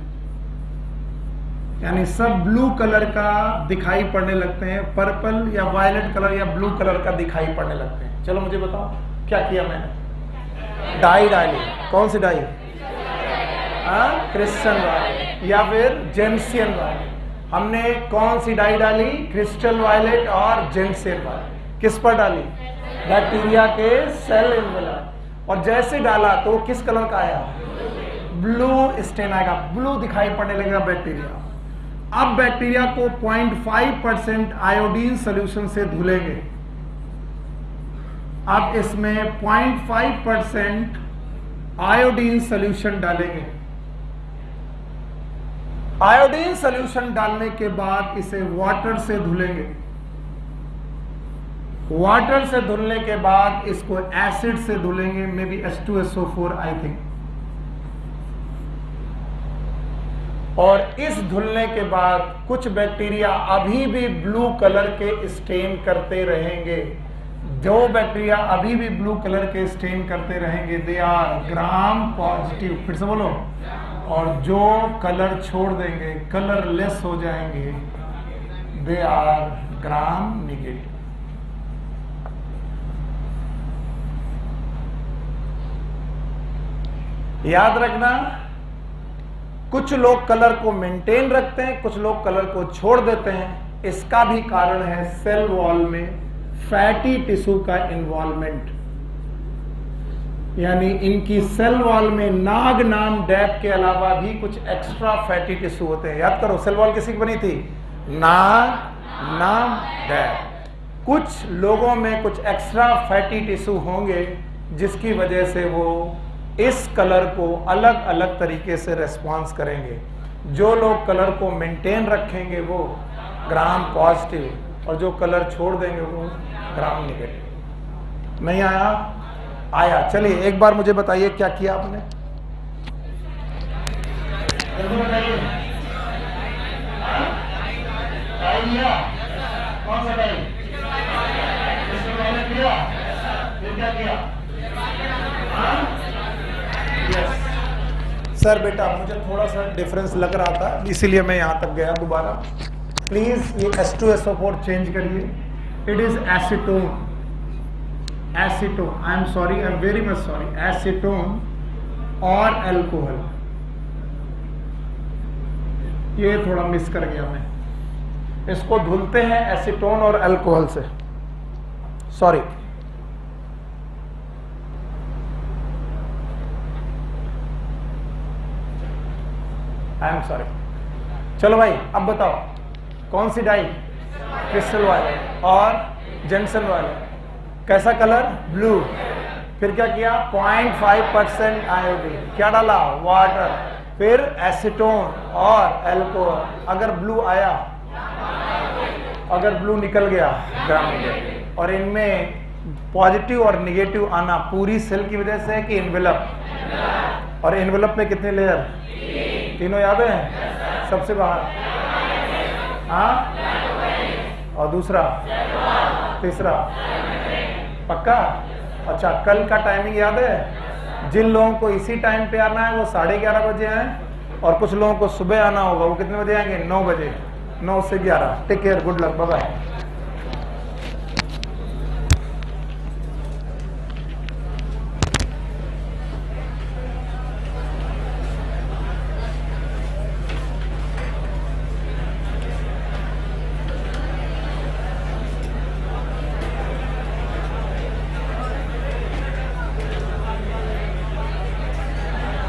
यानी सब ब्लू कलर का दिखाई पड़ने लगते हैं, पर्पल या वायलेट कलर या ब्लू कलर का दिखाई पड़ने लगते हैं। चलो मुझे बताओ क्या किया मैंने? डाई डाली। कौन सी डाई? क्रिस्टल वायलेट या फिर जेंसियन वायलेट। हमने कौन सी डाई डाली? क्रिस्टल वायलेट और जेंसियन वायलेट। किस पर डाली? बैक्टीरिया के सेल एनवेलप। और जैसे डाला तो किस कलर का आया? ब्लू स्टेन आएगा, ब्लू दिखाई पड़ने लगेगा बैक्टीरिया। अब बैक्टीरिया को 0.5% आयोडीन सोल्यूशन से धुलेंगे। अब इसमें 0.5% आयोडीन सोल्यूशन डालेंगे। आयोडीन सोल्यूशन डालने के बाद इसे वाटर से धुलेंगे। वाटर से धुलने के बाद इसको एसिड से धुलेंगे, may be H2SO4 I think. और इस धुलने के बाद कुछ बैक्टीरिया अभी भी ब्लू कलर के स्टेन करते रहेंगे। जो बैक्टीरिया अभी भी ब्लू कलर के स्टेन करते रहेंगे दे आर ग्राम पॉजिटिव। फिर से बोलो। और जो कलर छोड़ देंगे, कलरलेस हो जाएंगे, दे आर ग्राम नेगेटिव। याद रखना, कुछ लोग कलर को मेंटेन रखते हैं, कुछ लोग कलर को छोड़ देते हैं। इसका भी कारण है सेल वॉल में फैटी टिश्यू का इन्वॉल्वमेंट, यानी इनकी सेल वॉल में नाग नाम डेप के अलावा भी कुछ एक्स्ट्रा फैटी टिश्यू होते हैं। याद करो, सेल वॉल किसी की बनी थी? नाग नाम डेप। कुछ लोगों में कुछ एक्स्ट्रा फैटी टिश्यू होंगे जिसकी वजह से वो इस कलर को अलग अलग तरीके से रेस्पॉन्स करेंगे। जो लोग कलर को मेंटेन रखेंगे वो ग्राम पॉजिटिव, और जो कलर छोड़ देंगे वो ग्राम नेगेटिव। नहीं आया? आया। चलिए एक बार मुझे बताइए क्या किया आपने? कौन सा टाइम? इससे पहले किया, फिर क्या किया? सर बेटा मुझे थोड़ा सा डिफरेंस लग रहा था, इसीलिए मैं यहाँ तक गया दोबारा। प्लीज ये H2SO4 चेंज करिए। It is acetone, acetone, I am sorry, I am very much sorry, acetone और अल्कोहल। ये थोड़ा मिस कर गया मैं। इसको धुलते हैं एसीटोन और अल्कोहल से, सॉरी। I am sorry. चलो भाई अब बताओ कौन सी डाई? क्रिस्टल वायलेट और जेंसन वायलेट। कैसा कलर? ब्लू। फिर क्या किया? 0.5% आयोडीन। क्या डाला? वाटर। फिर एसीटोन और अल्कोहल। अगर ब्लू आया, अगर ब्लू निकल गया, ग्राम नेगेटिव। और इनमें पॉजिटिव और नेगेटिव आना पूरी सेल की वजह से है कि एनवेलप? और एनवेलप में कितने लेयर? तीनों याद है? सबसे बाहर, हाँ, और दूसरा, तीसरा, पक्का? अच्छा, कल का टाइमिंग याद है? जिन लोगों को इसी टाइम पे आना है वो 11:30 बजे आए, और कुछ लोगों को सुबह आना होगा, वो कितने बजे आएंगे? 9 बजे। 9 से 11। Take care, good luck, bye bye.